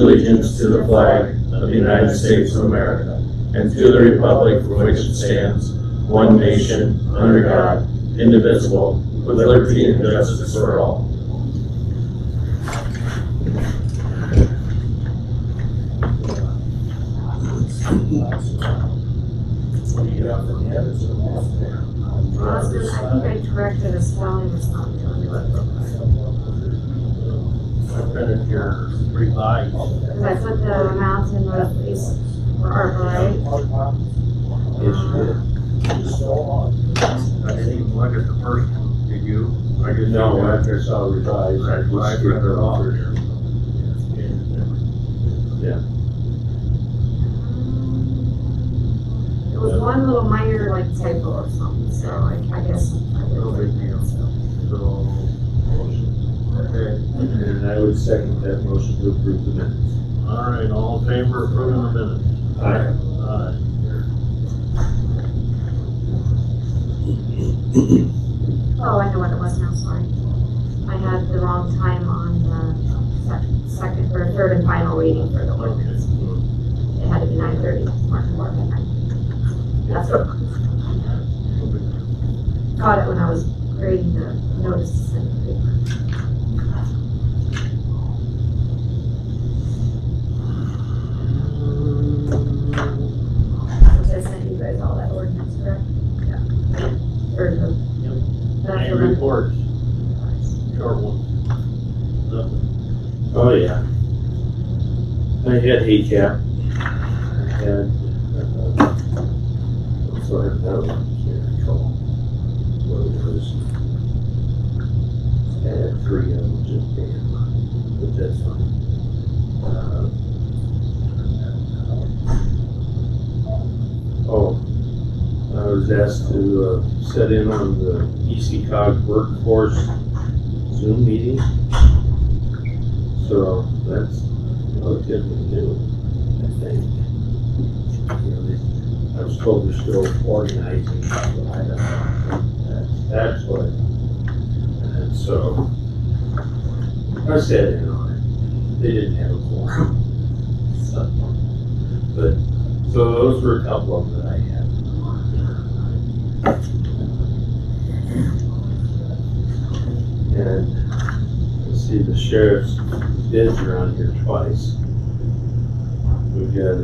allegiance to the flag of the United States of America and to the republic for which it stands, one nation, under God, indivisible, with liberty and justice for all. Oscar, I think I corrected a spelling or something. Tell me what it looked like. I printed your revised. Because I put the amounts in the police for ARPA, right? Yes, you did. I didn't even look at the first one, did you? I just know after I saw revised, I read it off. Yeah. It was one little minor like typo or something, so I guess I No big deal. So, motion. Okay. And I would second that motion to approve the minutes. All right, all in favor of approving the minutes? Aye. Aye. Oh, I know what it was now, sorry. I had the wrong time on the second or third and final reading for the ordinance. It had to be 9:30, March 4th. That's what it was. Got it when I was grading the notice to send the paper. Which I sent you guys all that ordinance, correct? Yeah. Or the. That's Any the one. reports? Short one. Nothing. Oh, yeah. I had HCAP. I had, also had another one here, trouble. What it was. I had 3 of them, just damn, but that's fine. I was asked to set in on the ECOG workforce Zoom meeting. So that's good to do, I think. I was told they're still organizing, but I don't know. That's what. And so I sat in on it. They didn't have a quorum. So those were a couple of them that I had. And let's see, the sheriff's bids are on here twice. We've got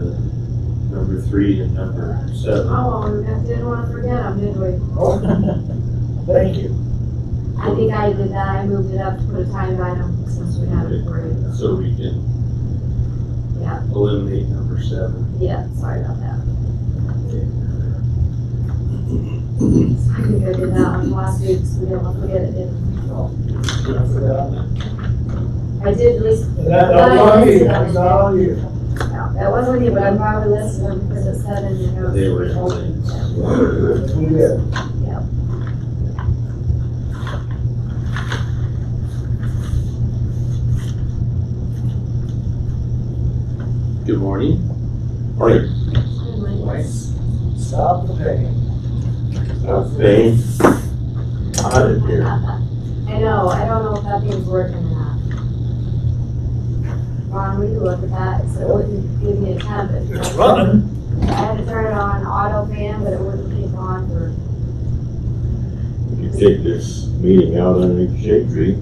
number 3 and number 7. Oh, we didn't want to forget them, did we? Thank you. I think I did that, I moved it up to put a timed item since we had it for you. So we can Yeah, eliminate number 7. yeah, sorry about that. I think I did that one last week, so we didn't want to forget it, didn't we? I did at least. That was on me, that was all you. No, that wasn't you, but I'm probably listing them because it said in your notes. They were in lanes. We did. Yeah. Good morning. Morning. Stop the pain. Pain. Hot in here. I know, I don't know if that thing's working or not. Ron, we can look at that, so it wouldn't give me a temp. It's running. I had to turn it on auto fan, but it wouldn't keep on for. You can take this meeting out underneath the shade tree.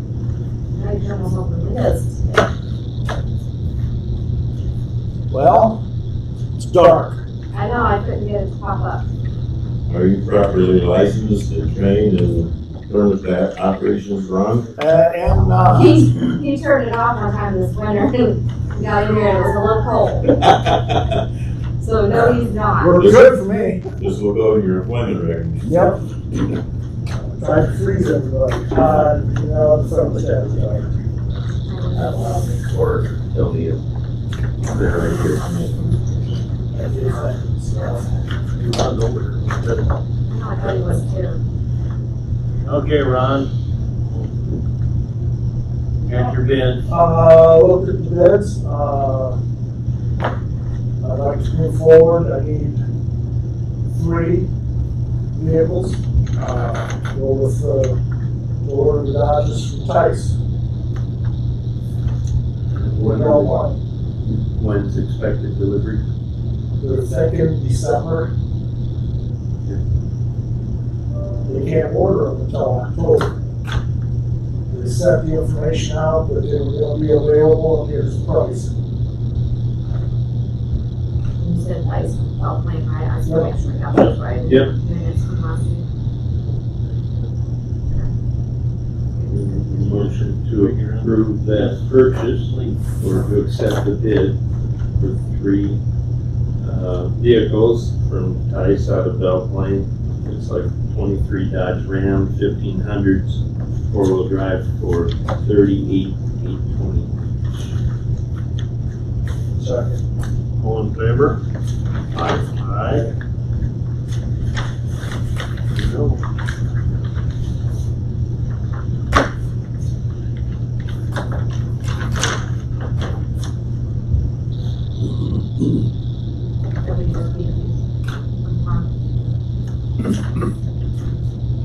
I can almost open it is. Well, it's dark. I know, I couldn't get it to pop up. Are you properly licensed and trained and permit operations run? And not. He turned it off one time this winter and we got in here and it was a little cold. So no, he's not. Worked good for me. This will go in your employment record. Yep. Tried to freeze everybody. You know, it's so much everybody. Or tell me if they're right here. I thought he was too. Okay, Ron. Got your bid. Looked at the bids. I'd like to move forward. I need 3 vehicles. Go with the order of the Dodges from Tice. When No one. When's expected delivery? The 2nd December. They can't order them until October. They sent the information out that they were gonna be available, and here's the price. You said ice, playing high, I just want to make sure I got those right. Yep. Minutes from last week. Motion to approve that purchase or to accept the bid for 3 vehicles from Tice out of Belle Plaine. It's like 23 Dodge Ram 1500s, 4-wheel drive for $38,820. Second. All in favor? Aye. Aye. There you go.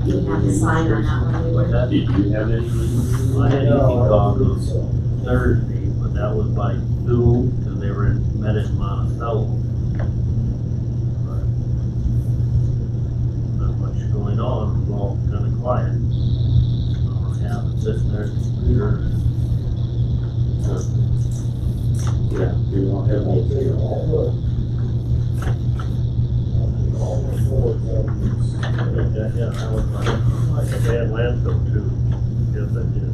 You have to sign on that one, we were. Did you have any? I had anything on Thursday, but that was by Zoom, because they were in Monticello. But not much going on, it was all kind of quiet. So, yeah, it's sitting there, computer. Yeah, we don't have any. Yeah, I was like, I think they had landfill too. Yes, I did.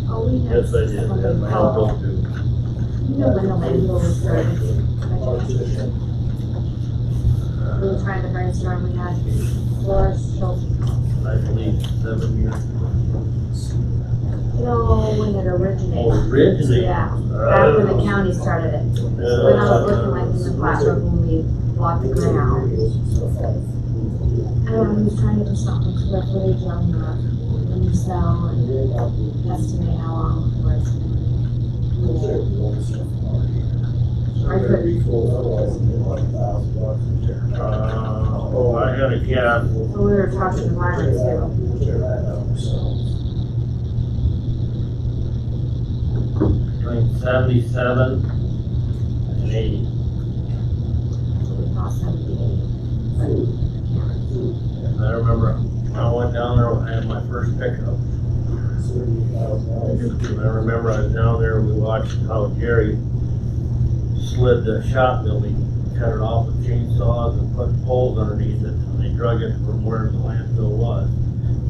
Oh, we had. Yes, I did. Had landfill too. You know when the landfill was started? We were trying to brainstorm, we had Forest Hills. I believe 7 years. No, when it originated. Oh, originally? Yeah, back when the county started it. When I was looking like in the classroom when we bought the ground. He was trying to do something square footage on the new cell and estimate how long it was. I couldn't. Oh, I got a cat. So we were talking environment too. Between 77 and 80. So we cost 78. And I remember when I went down there, I had my first pickup. And I remember I was down there, we watched how Jerry slid the shop building, cut it off with chainsaws and put poles underneath it, and they drug it from where the landfill was,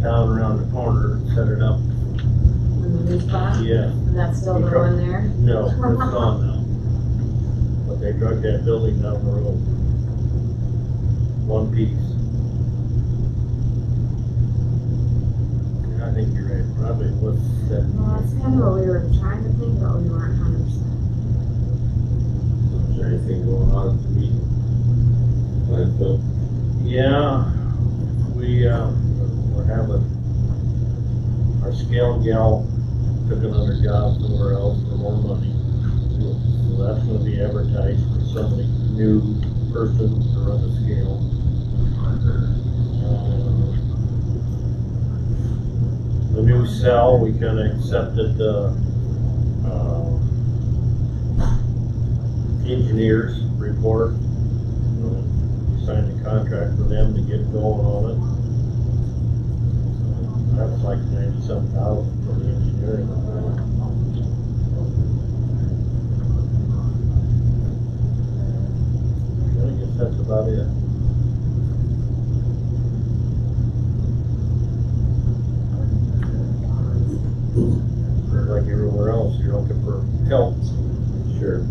down around the corner and set it up. In the new spot? Yeah, And that's still the one there? no, it's gone now. But they drug that building down the road. One piece. I think you're right, probably was that. Well, that's kind of what we were trying to think, but we weren't 100%. Is there anything going on at the meeting? Landfill? Yeah, we're having, our scale gal took another job somewhere else for more money. So that's gonna be advertised for somebody new person to run the scale. The new cell, we kinda accepted, engineers report. Signed a contract for them to get going on it. That's like 97,000 for the engineering. I guess that's about it. Like everywhere else, you're looking for help. Sure.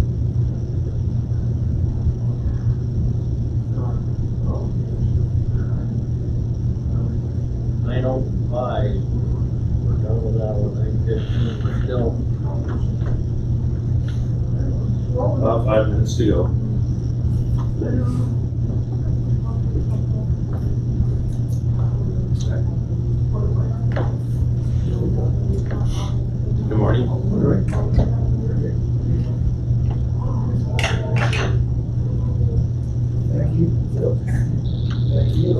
I don't buy. We're done with that one. I just, we're still. About 5 minutes to go. Good morning. Thank you. Thank you.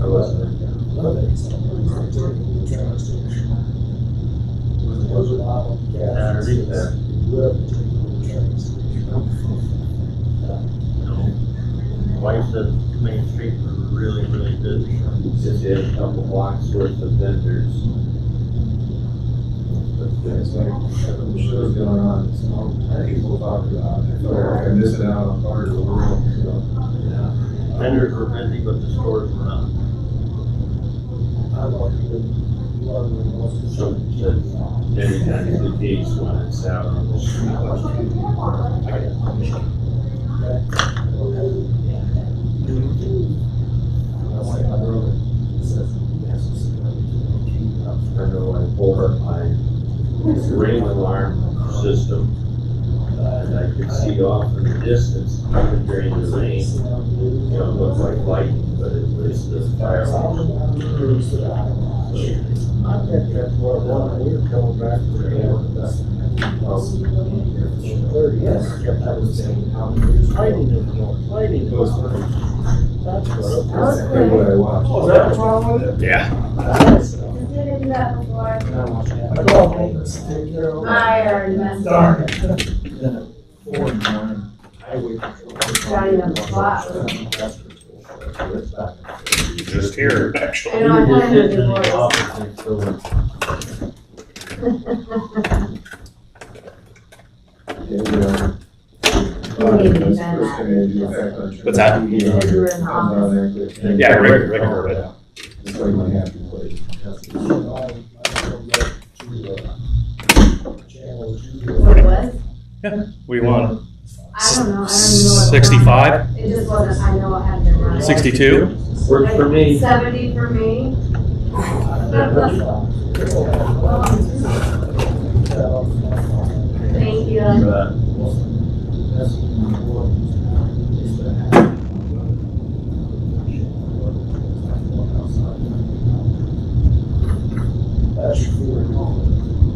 wasn't. Saturday, wife said Main Street was really, really busy. Just had a couple blocks worth of vendors. It's like, show's going on, so I think we'll talk about it. I feel like I'm missing out on part of the world, so. Yeah. Vendors were busy, but the stores were not. So, every time the case when it's out on the street. I know I pulled up my ring alarm system, and I could see off in the distance, even during the rain, you know, it looked like lightning, but it was the fire alarm. I think that's what we were coming back to the yes, kept saying how fighting is going, fighting goes. That's What I watched. Oh, is that what's wrong with it? Yeah. Didn't do that before. I called maintenance to take care of it. I already messed up. Darn it. Then at 4 in the morning, highway patrol. Not even a spot. So it's back. Just here, I actually. know, I You thought just it did in was the before. office next door. Yeah, we are. You need to That's send first that. thing they do, effect on- What's that? Because you were in the Comes on there, quick. Yeah, Rick heard it. It's like my happy place. What it was? We won I don't know, I don't even know what. 65, It just wasn't, I know it hadn't been right. 62. Worked for me. 70 for me. Thank you.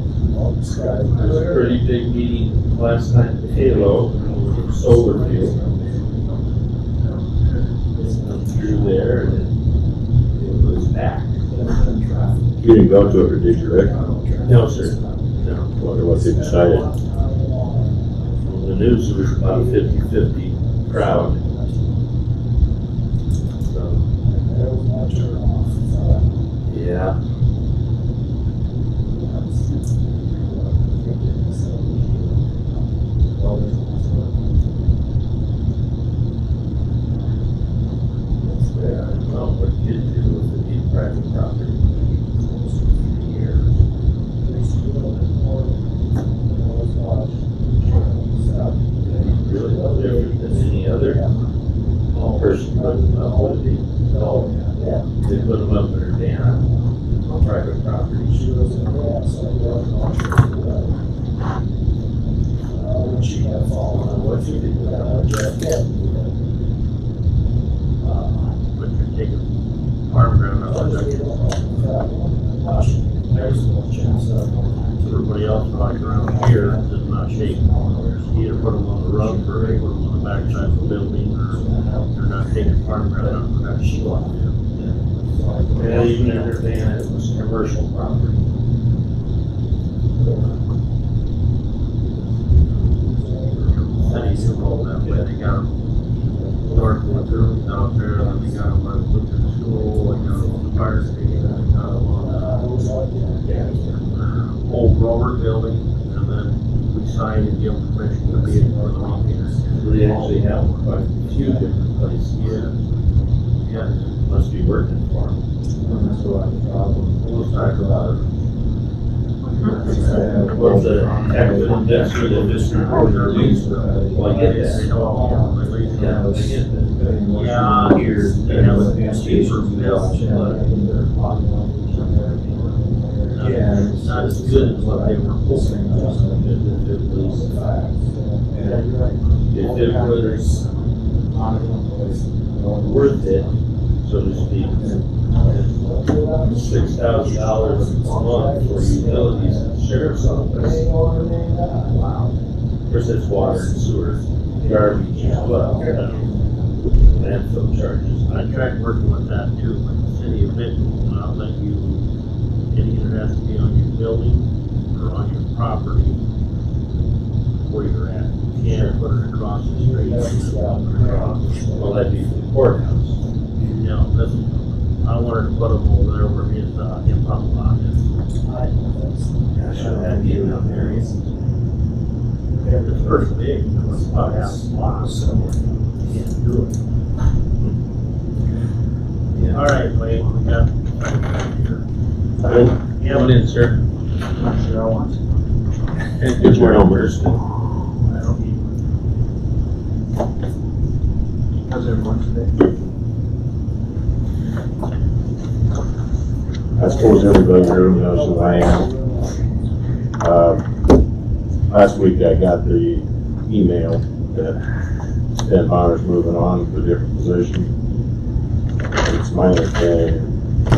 There was a pretty big meeting last night at Halo, solar field. Through there, and it was back. You didn't go to it, or did you, Rick? No, sir. No. Wonder what they decided. On the news, it was about a 50-50 crowd. So, yeah. Well, what you do with the private property? Really no different than any other person putting them up with the, they put them up in their dam on private property. What you do about that? But you're taking farm ground out of there. Everybody else walking around here is not shaking. You either put them on the roof or they put them on the backside of the building, or they're not taking farm ground out, they're not shielding it. Yeah, even in their van, it was commercial property. Cities are all that way, they got them north of the roof out there, and they got them by the Butcher School, they got them on the fire station, they got them on old Robert building, and then we signed and give them permission to be in for the weekend. They actually have quite a few different places. Yeah. Yeah. Must be working for them. We'll talk about it. Well, the active investor that just reported their lease, well, I get They that. don't all get them, they leave them. Yeah, I get that. Yeah, Here, they have a cheaper bill, but not as good as what they were hoping. If it was worth it, so to speak, $6,000 a month for utilities and sheriff's office. Wow. Of course, that's water and sewer, garbage as well. Landfill charges. I tried working with that too, but the city it, I'll let you, it either has to be on your building or on your property where you're at. You can't put it across the street. Well, that'd be for the courthouse. You know, this, I wanted to put them over there where his, impound lot is. Gosh, that'd be enough areas. It's pretty big, it's about half a block, so you can't do it. Yeah. All right, Wayne, we got here. Come on in, sir. Sure, I want to. And good Your morning. numbers. I don't need How's everyone today? I suppose everybody in the room knows who I am. Last week I got the email that Ben Bonner's moving on to a different position. It's my understanding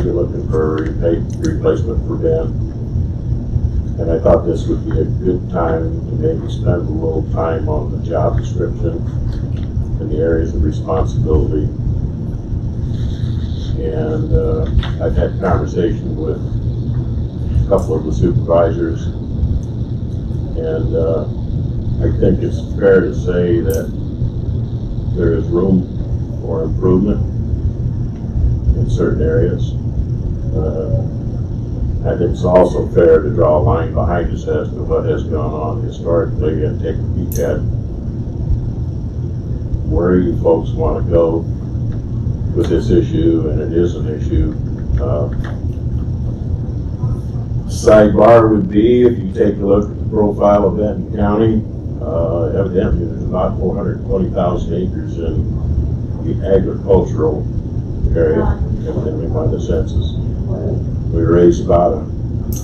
you're looking for a replacement for Ben. And I thought this would be a good time to maybe spend a little time on the job description and the areas of responsibility. And I've had conversation with a couple of the supervisors, and I think it's fair to say that there is room for improvement in certain areas. I think it's also fair to draw a line behind us as to what has gone on historically and take a peek at where you folks want to go with this issue, and it is an issue. Sidebar would be, if you take a look at the profile of Benton County, evidently there's about 420,000 acres in the agricultural area, evidently by the census. We raise about a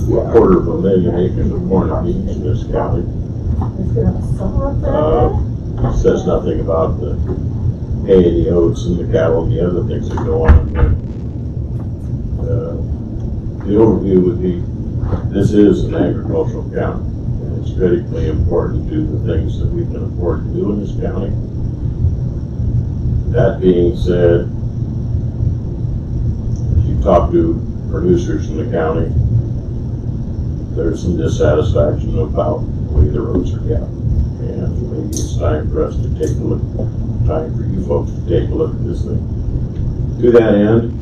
250,000 acres of corn and beans in this county. Says nothing about the hay and the oats and the cattle and the other things that go on. The overview would be, this is an agricultural county, and it's critically important to the things that we can afford to do in this county. That being said, if you talk to producers in the county, there's some dissatisfaction about the way the roads are kept. And maybe it's time for us to take a look, time for you folks to take a look at this thing. To that end,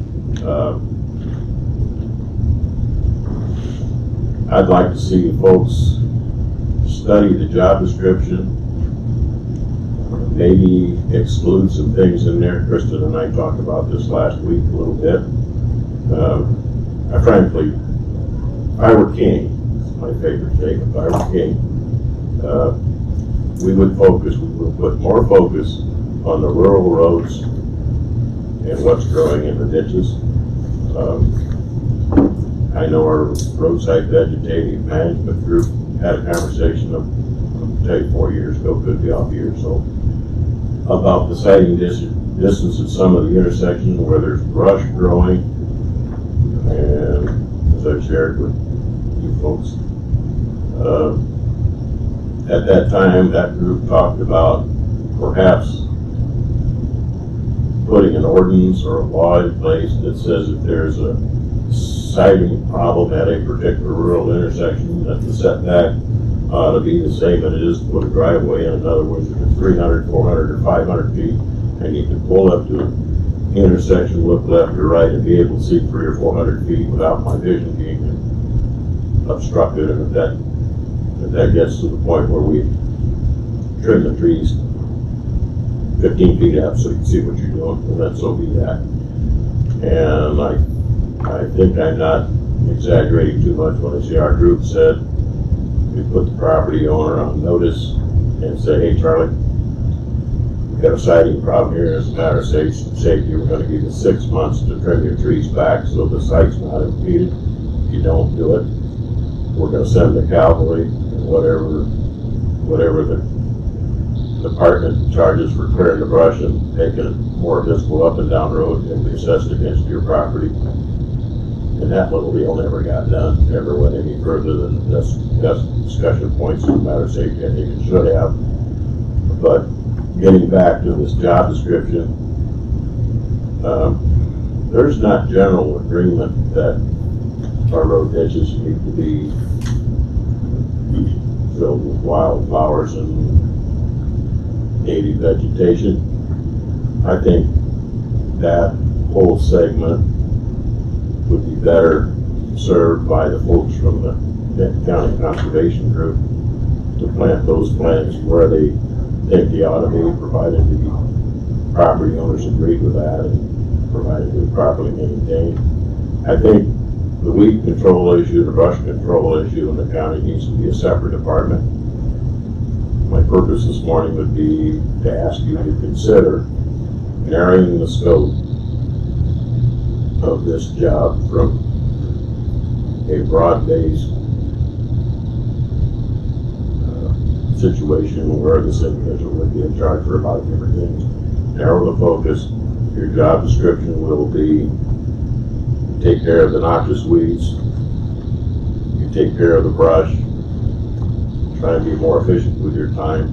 I'd like to see you folks study the job description, maybe exclude some things in there. Kristen and I talked about this last week a little bit. Frankly, if I were king, it's my favorite thing, if I were king, we would put more focus on the rural roads and what's growing in the ditches. I know our roadside vegetative management group had a conversation, I'll tell you 4 years ago, could be off years, so about the sighting distance at some of the intersections where there's brush growing. And as I've shared with you folks, at that time, that group talked about perhaps putting an ordinance or a law in place that says if there's a sighting problem at a particular rural intersection, that the setback ought to be the same as it is to put a driveway in. In other words, if it's 300, 400, or 500 feet, and you can pull up to an intersection, look left or right, and be able to see 300 or 400 feet without my vision being obstructed. And if that gets to the point where we trim the trees 15 feet up so you can see what you're doing, well, then so be that. And I think I'm not exaggerating too much when I say our group said we put the property owner on notice and say, hey, Charlie, we've got a sighting problem here. As a matter of safety, we're going to give you 6 months to trim your trees back so the site's not impeded. If you don't do it, we're going to send the cavalry and whatever the department charges for clearing the brush and making it more visible up and down the road and be assessed against your property. And that little deal never got done, never went any further than just discussion points. As a matter of safety, I think it should have. But getting back to this job description, there's not general agreement that our road ditches need to be filled with wildflowers and native vegetation. I think that whole segment would be better served by the folks from the Benton County Conservation Group to plant those plants where they think they ought to be, provided the property owners agreed with that and provided they're properly maintained. I think the weed control issue, the brush control issue in the county needs to be a separate department. My purpose this morning would be to ask you to consider narrowing the scope of this job from a broad-based situation where this individual would be in charge for a lot of different things. Narrow the focus. Your job description will be take care of the noxious weeds, you take care of the brush, try and be more efficient with your time.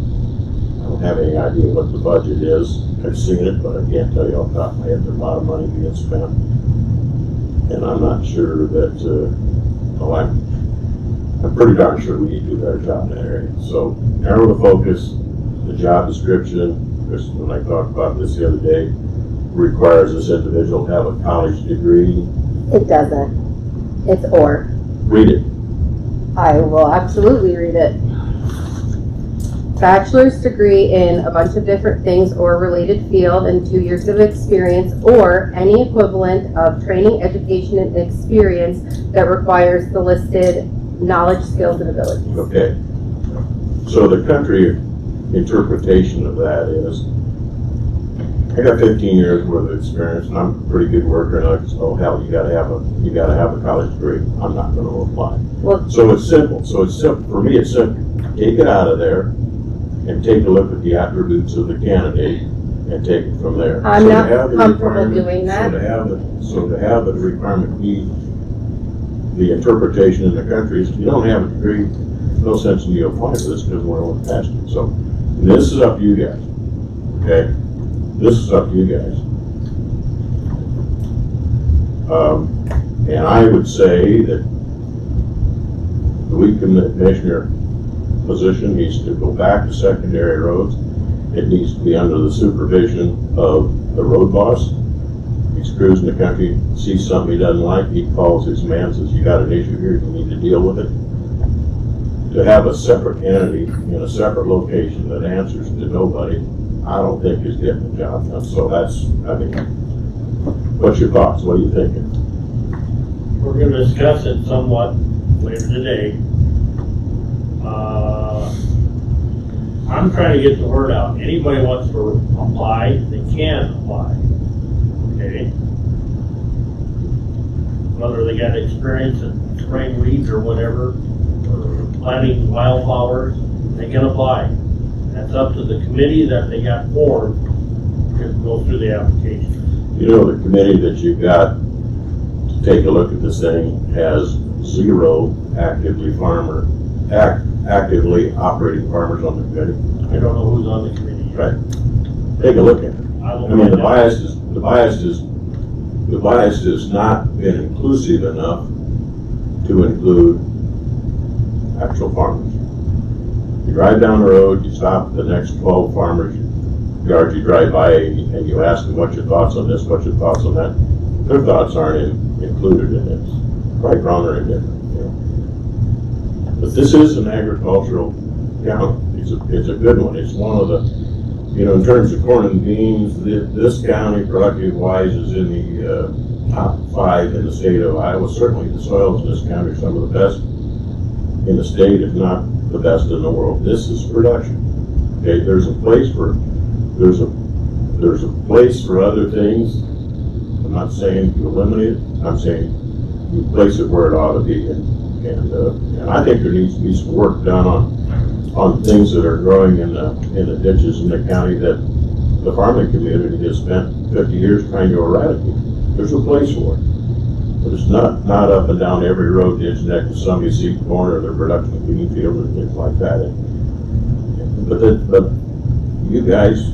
I don't have any idea what the budget is. I've seen it, but I can't tell you off the top of my head. There's a lot of money being spent. And I'm not sure that, well, I'm pretty darn sure we need to do a better job in that area. So narrow the focus, the job description, when I talked about this the other day, requires this individual to have a college degree. It doesn't. It's or. Read it. I will absolutely read it. Bachelor's degree in a bunch of different things or related field and 2 years of experience or any equivalent of training, education, and experience that requires the listed knowledge, skills, and abilities. Okay. So the country interpretation of that is, I got 15 years worth of experience and I'm a pretty good worker, and I just, oh hell, you gotta have a college degree. I'm not gonna apply. Well, So it's simple. For me, it's simple. Take it out of there and take a look at the attributes of the candidate and take it from there. I'm So to not have the comfortable requirement- doing that. So to have the requirement be the interpretation in the country is, if you don't have a degree, no sense in you applying for this because we're only past it. So this is up to you guys, okay? This is up to you guys. And I would say that the weed commissioner position needs to go back to secondary roads. It needs to be under the supervision of the road boss. He's cruising the country, sees something he doesn't like, he calls his man, says, you got an issue here, you need to deal with it. To have a separate entity in a separate location that answers to nobody, I don't think is getting the job done. So that's, I mean, what's your thoughts? What are you thinking? We're gonna discuss it somewhat later today. I'm trying to get the word out. Anybody wants to apply, they can apply. Okay? Whether they got experience in spraying weeds or whatever, or planting wildflowers, they can apply. That's up to the committee that they got formed to go through the application. You know, the committee that you've got to take a look at this thing has 0 actively operating farmers on the committee. I don't know who's on the committee yet. Right. Take a look at it. I will I mean, the find bias has not been inclusive enough to include actual farmers. You drive down the road, you stop at the next 12 farmers yards you drive by, and you ask them, what's your thoughts on this, what's your thoughts on that? Their thoughts aren't included in this. Right, wrong, or indifferent, you know. But this is an agricultural county. It's a good one. It's one of the, you know, in terms of corn and beans, this county, productive-wise, is in the top 5 in the state of Iowa. Certainly the soils in this county are some of the best in the state, if not the best in the world. This is production. Okay, there's a place for other things. I'm not saying you eliminate it. I'm saying you place it where it ought to be, and I think there needs to be some work done on things that are growing in the ditches in the county that the farming community has spent 50 years trying to eradicate. There's a place for it, but it's not up and down every road ditch next to somebody's seed corn or their production bean field and things like that. But you guys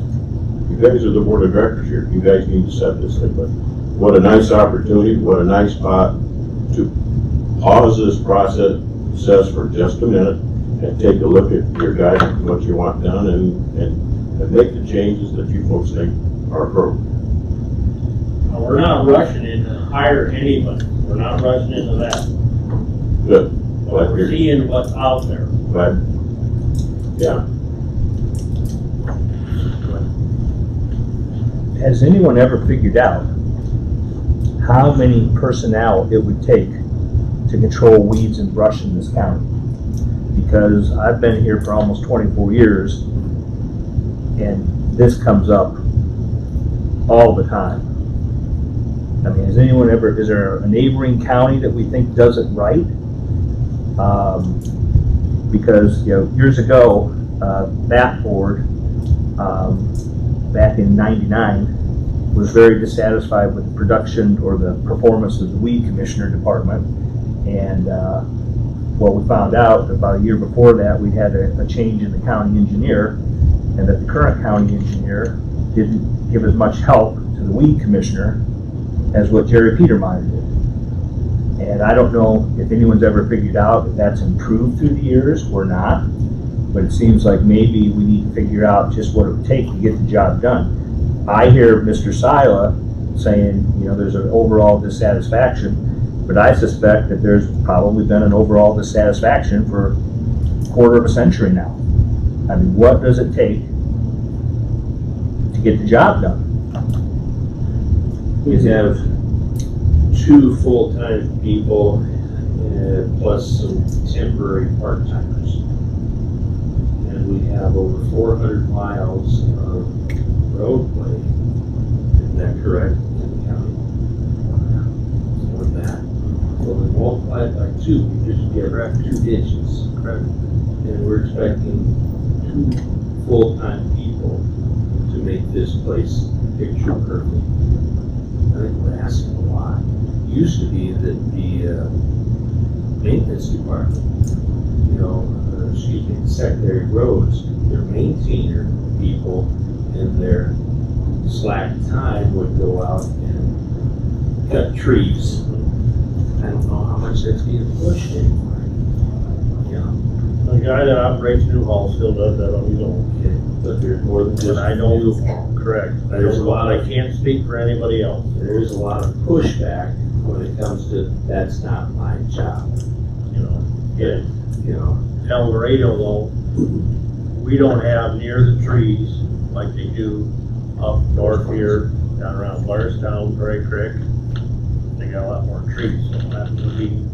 are the board of directors here. You guys need to set this thing. But what a nice opportunity, what a nice spot to pause this process for just a minute and take a look at your guidance, what you want done, and make the changes that you folks think are appropriate. We're not rushing in to hire anybody. We're not rushing into that. Good. But we're seeing what's out there. But, yeah. Has anyone ever figured out how many personnel it would take to control weeds and brush in this county? Because I've been here for almost 24 years, and this comes up all the time. I mean, is there a neighboring county that we think does it right? Because, years ago, that board, back in '99, was very dissatisfied with the production or the performance of the weed commissioner department. And what we found out about a year before that, we had a change in the county engineer, and that the current county engineer didn't give as much help to the weed commissioner as what Jerry Petermeyer did. And I don't know if anyone's ever figured out if that's improved through the years or not, but it seems like maybe we need to figure out just what it would take to get the job done. I hear Mr. Sila saying, there's an overall dissatisfaction, but I suspect that there's probably been an overall dissatisfaction for a quarter of a century now. I mean, what does it take to get the job done? We have 2 full-time people plus some temporary part-timers. And we have over 400 miles of roadway. Is that correct in the county? More than that. Well, we multiply it by 2, we just get 2 ditches. And we're expecting 2 full-time people to make this place picture perfect. I think we're asking a lot. It used to be that the maintenance department, secondary roads, their maintainer people in their slack time would go out and cut trees. I don't know how much that's being pushed anymore. The guy that operates Newhall still does that on his own. Okay, but there's more than just But I don't, Newhall. correct. There's a lot I of- can't speak for anybody else. There's a lot of pushback when it comes to, that's not my job, Yeah. you know. Tell Laredo though, we don't have near the trees like they do up north here, down around Blairstown, Gray Creek. They got a lot more trees, so that would be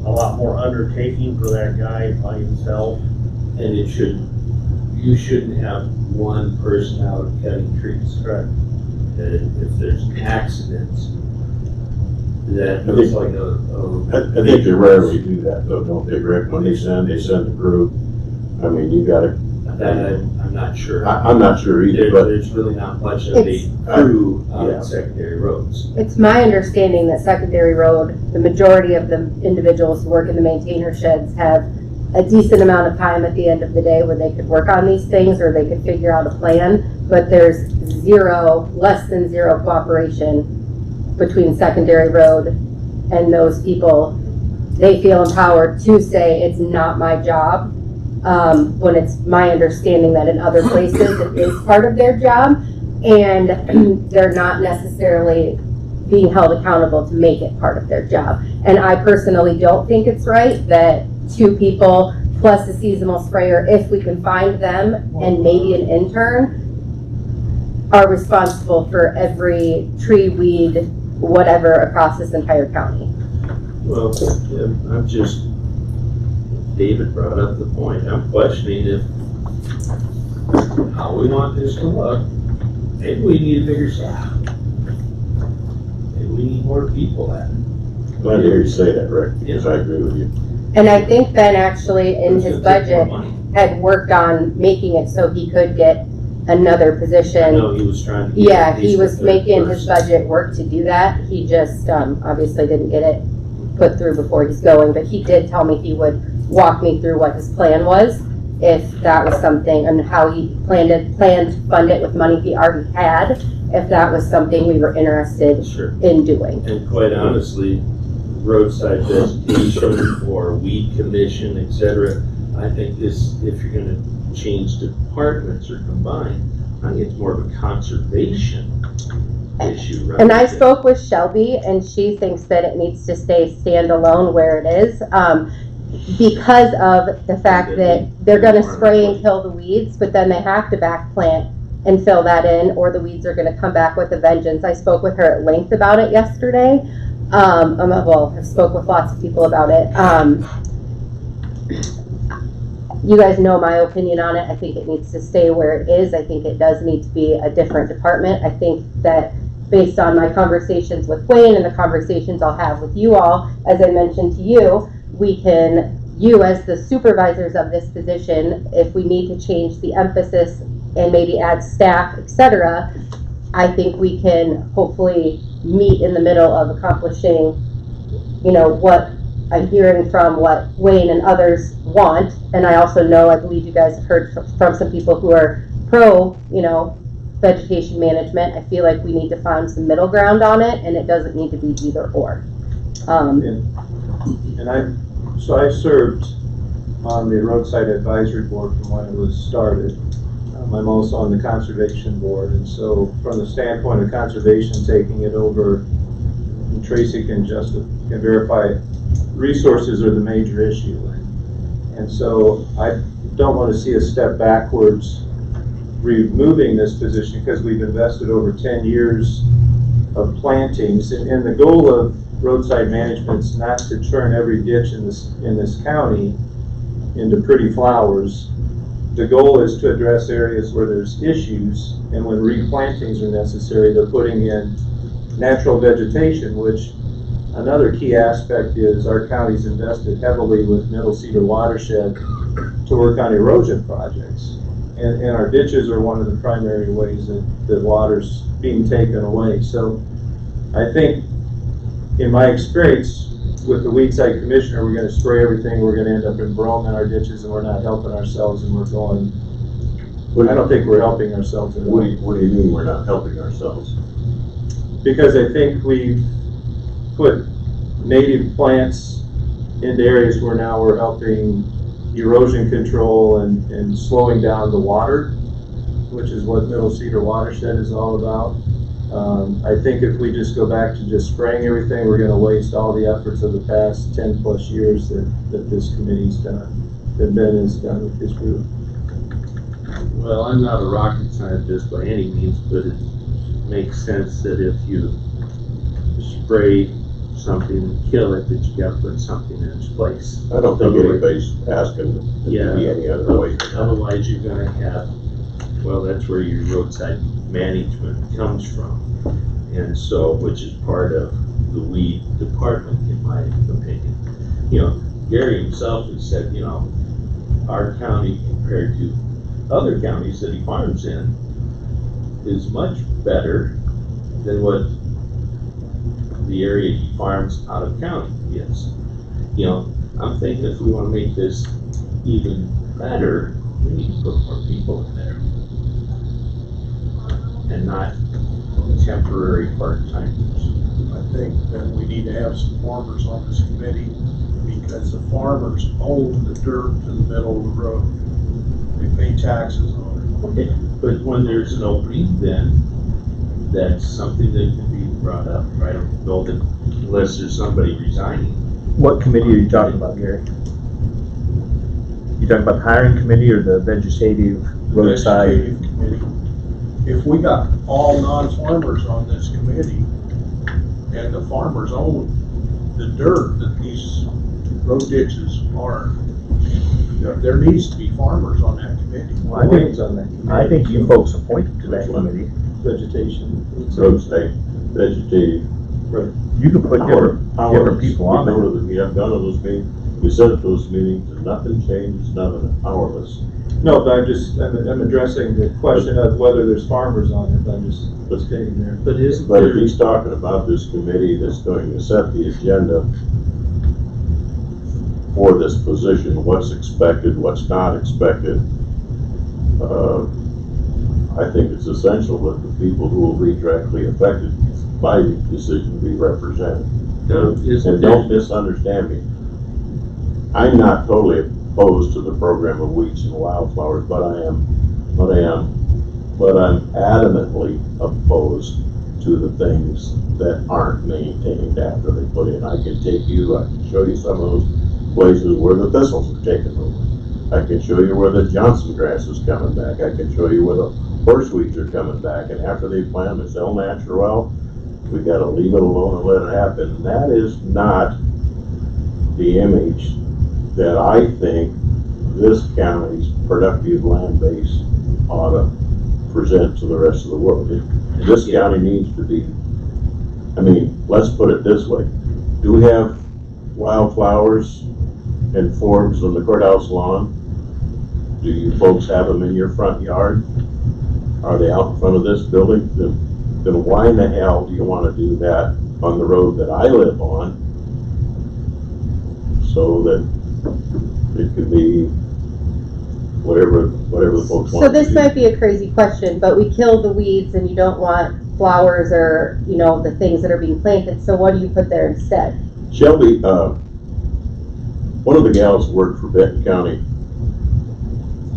a lot more undertaking for that guy by himself. And you shouldn't have one person out cutting trees. Correct. If there's an accident, that looks like I think they rarely do that though, don't they, Rick? When they send the crew. I mean, you gotta, that I'm not sure. I'm not sure either, but There's really not much of a crew on secondary roads. It's my understanding that secondary road, the majority of the individuals who work in the maintainer sheds have a decent amount of time at the end of the day where they could work on these things or they could figure out a plan, but there's less than zero cooperation between secondary road and those people. They feel empowered to say it's not my job, when it's my understanding that in other places it is part of their job, and they're not necessarily being held accountable to make it part of their job. And I personally don't think it's right that 2 people plus a seasonal sprayer, if we can find them, and maybe an intern, are responsible for every tree, weed, whatever across this entire county. Well, I'm just, David brought up the point. I'm questioning how we want this to look. Maybe we need a bigger staff. Maybe we need more people at it. glad to hear you say that, Rick, because I agree with you. And I think Ben actually, in It's his gonna take more budget, money. had worked on making it so he could get another I position. know he was trying to. get Yeah, at least he a was third making his person. budget work to do that. He just, obviously didn't get it put through before he's going, but he did tell me he would walk me through what his plan was, if that was something, and how he planned to fund it with money he already had, if that was something we were interested Sure. in doing. And quite honestly, roadside vegetation or weed commission, et cetera, I think this, if you're gonna change departments or combine, I think it's more of a conservation issue, right? And I spoke with Shelby, and she thinks that it needs to stay standalone where it is, because of the fact that they're gonna spray and kill the weeds, but then they have to back plant and fill that in, or the weeds are gonna come back with a vengeance. I spoke with her at length about it yesterday. Well, I've spoke with lots of people about it. You guys know my opinion on it. I think it needs to stay where it is. I think it does need to be a different department. I think that based on my conversations with Wayne and the conversations I'll have with you all, as I mentioned to you, we can, you as the supervisors of this position, if we need to change the emphasis and maybe add staff, etc., I think we can hopefully meet in the middle of accomplishing, you know, what I'm hearing from what Wayne and others want. And I also know, I believe you guys have heard from some people who are pro, you know, vegetation management. I feel like we need to find some middle ground on it, and it doesn't need to be either or. So I served on the roadside advisory board from when it was started. I'm also on the conservation board, and so from the standpoint of conservation taking it over, and Tracy can verify, resources are the major issue. And so I don't want to see a step backwards removing this position, because we've invested over 10 years of plantings, and the goal of roadside management is not to turn every ditch in this county into pretty flowers. The goal is to address areas where there's issues, and when replantings are necessary, they're putting in natural vegetation, which another key aspect is our county's invested heavily with Middle Cedar Watershed to work on erosion projects. And our ditches are one of the primary ways that water's being taken away. So I think, in my experience with the weedside commissioner, we're going to spray everything, we're going to end up in brome in our ditches, and we're not helping ourselves, and we're going, I don't think we're helping ourselves at all. What do you mean we're not helping ourselves? Because I think we've put native plants into areas where now we're helping erosion control and slowing down the water, which is what Middle Cedar Watershed is all about. I think if we just go back to just spraying everything, we're going to waste all the efforts of the past 10 plus years that this committee's done, that Ben has done with his group. Well, I'm not a rocket scientist by any means, but it makes sense that if you spray something and kill it, that you got to put something in its place. I don't think anybody's asking it to be any other way. Otherwise, you're going to have, well, that's where your roadside management comes from. And so, which is part of the weed department, in my opinion. You know, Gary himself has said, you know, our county compared to other counties that he farms in is much better than what the area he farms out of county is. You know, I'm thinking if we want to make this even better, we need to put more people in there. And not temporary part-timers. I think that we need to have some farmers on this committee, because the farmers own the dirt to the middle of the road. They pay taxes on it. Okay, but when there's an opening, then that's something that can be brought up. I don't know that unless there's somebody resigning. What committee are you talking about, Gary? You talking about the hiring committee or the vegetative roadside? Vegetative committee. If we got all non-farmers on this committee, and the farmers own the dirt that these road ditches are, there needs to be farmers on that committee. Well, I think you folks appointed to that committee. Vegetation. Roadside, vegetative. Right. You could put different people on there. We have done those meetings, we sit at those meetings, and nothing changes, nothing powerless. No, but I'm addressing the question of whether there's farmers on it. I'm just stating there. But isn't But if there, he's talking about this committee that's going to set the agenda for this position, what's expected, what's not expected, I think it's essential that the people who will be directly affected by the decision be represented. And don't misunderstand me. I'm not totally opposed to the program of weeds and wildflowers, but I'm adamantly opposed to the things that aren't maintained after they put in. I can show you some of those places where the thistles are taken over. I can show you where the Jansen grass is coming back. I can show you where the horseweeds are coming back, and after they plant them, it's all natural. Well, we gotta leave it alone and let it happen. And that is not the image that I think this county's productive land base ought to present to the rest of the world. This county needs to be, let's put it this way. Do we have wildflowers and forbs on the courthouse lawn? Do you folks have them in your front yard? Are they out in front of this building? Then why in the hell do you want to do that on the road that I live on, so that it could be whatever the folks want So to this do? might be a crazy question, but we kill the weeds and you don't want flowers or, the things that are being planted, so what do you put there instead? Shelby, one of the gals who worked for Benton County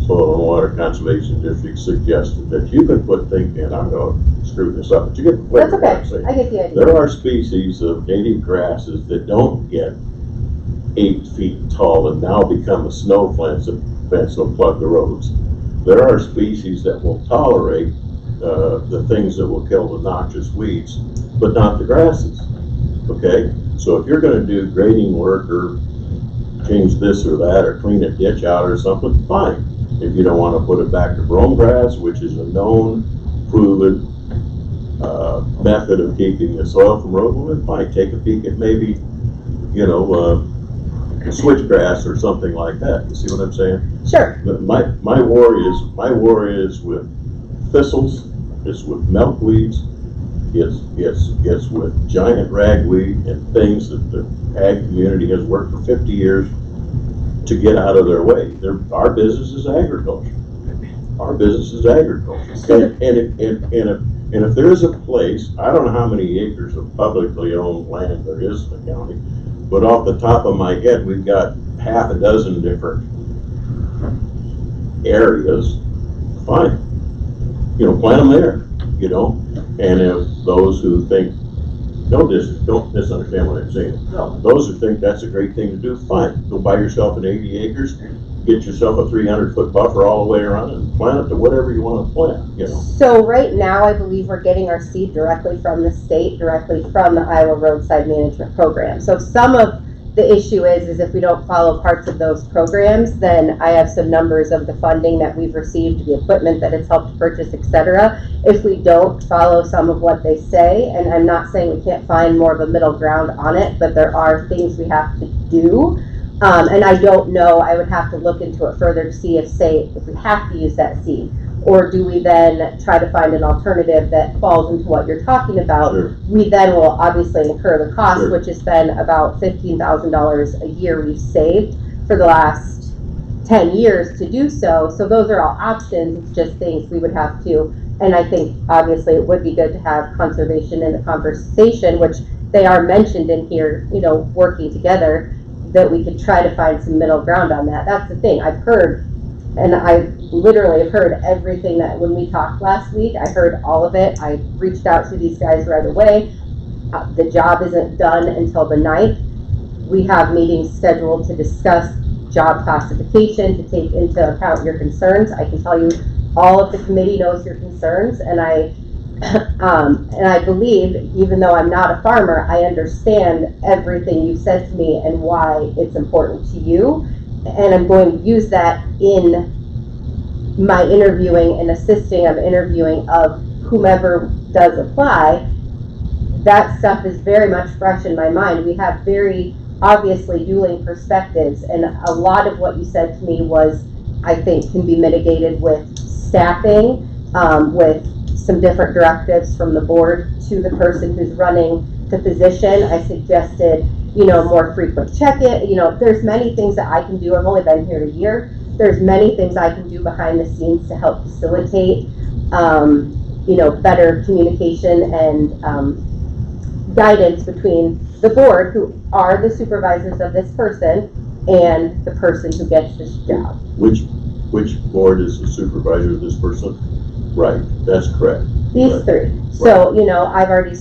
Soil and Water Conservation District suggested that you can put things in, I'm going to screw this up, but you get the That's flavor of what I'm okay, saying. I get the idea. There are species of native grasses that don't get 8 feet tall and now become a snow fence will plug the roads. There are species that will tolerate the things that will kill the noxious weeds, but not the grasses, okay? So if you're gonna do grading work or change this or that or clean a ditch out or something, fine. If you don't wanna put it back to brome grass, which is a known, proven method of keeping the soil from erosion, then fine, take a peek at maybe, switchgrass or something like that. You see what I'm saying? Sure. But my worry is with thistles, it's with milkweeds, it's with giant ragweed and things that the ag community has worked for 50 years to get out of their way. Our business is agriculture. Our business is agriculture. And if there is a place, I don't know how many acres of publicly owned land there is in the county, but off the top of my head, we've got half a dozen different areas. Fine, plant them there, and if those who think, don't misunderstand what I'm saying. No, those who think that's a great thing to do, fine. Go buy yourself an 80 acres, get yourself a 300-foot buffer all the way around and plant it to whatever you want to plant, So right now, I believe we're getting our seed directly from the state, directly from the Iowa Roadside Management Program. So some of the issue is if we don't follow parts of those programs, then I have some numbers of the funding that we've received, the equipment that it's helped purchase, etc. If we don't follow some of what they say, and I'm not saying we can't find more of a middle ground on it, but there are things we have to do. And I don't know, I would have to look into it further to see if we have to use that seed, or do we then try to find an alternative that falls into what you're talking about? Sure. We then will obviously incur the cost, Sure. which has been about $15,000 a year we've saved for the last 10 years to do so. So those are all options, it's just things we would have to, and I think obviously it would be good to have conservation in the conversation, which they are mentioned in here, working together, that we could try to find some middle ground on that. That's the thing, I've heard, and I literally have heard everything that when we talked last week, I heard all of it. I reached out to these guys right away. The job isn't done until the 9th. We have meetings scheduled to discuss job classification, to take into account your concerns. I can tell you all of the committee knows your concerns, and I believe, even though I'm not a farmer, I understand everything you said to me and why it's important to you. And I'm going to use that in my interviewing and assisting of interviewing of whomever does apply. That stuff is very much fresh in my mind. We have very obviously dueling perspectives, and a lot of what you said to me was, I think, can be mitigated with staffing, with some different directives from the board to the person who's running the position. I suggested, more frequent check-in. There's many things that I can do. I've only been here a year. There's many things I can do behind the scenes to help facilitate better communication and guidance between the board, who are the supervisors of this person, and the person who gets this job. Which board is the supervisor of this person? Right, that's correct. These Right. three. So, I've already,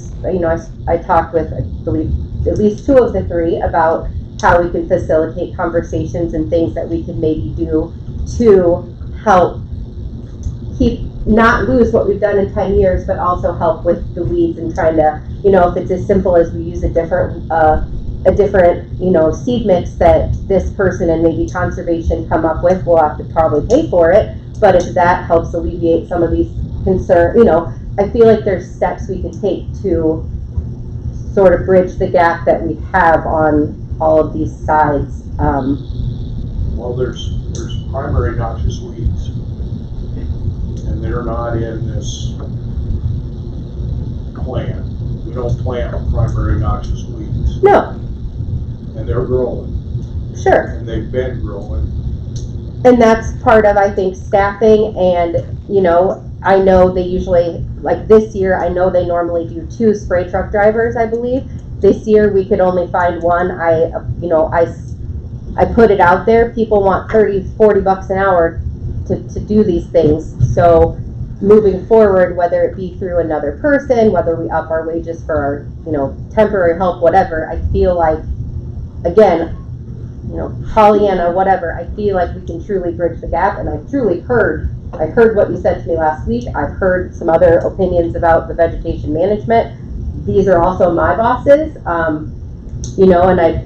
I talked with, I believe, at least two of the three about how we can facilitate conversations and things that we could maybe do to help not lose what we've done in 10 years, but also help with the weeds and trying to, if it's as simple as we use a different, seed mix that this person and maybe conservation come up with, we'll have to probably pay for it. But if that helps alleviate some of these concerns, I feel like there's steps we could take to sort of bridge the gap that we have on all of these sides. Well, there's primary noxious weeds, and they're not in this plan. We don't plant primary noxious weeds, No, and they're growing, sure. and they've been growing. And that's part of, I think, staffing and, I know they usually, like this year, I know they normally do 2 spray truck drivers, I believe. This year, we could only find one. I put it out there. People want $30, $40 an hour to do these things. So moving forward, whether it be through another person, whether we up our wages for our, temporary help, whatever, I feel like, again, Pollyanna, whatever, I feel like we can truly bridge the gap. And I've truly heard what you said to me last week. I've heard some other opinions about the vegetation management. These are also my bosses, and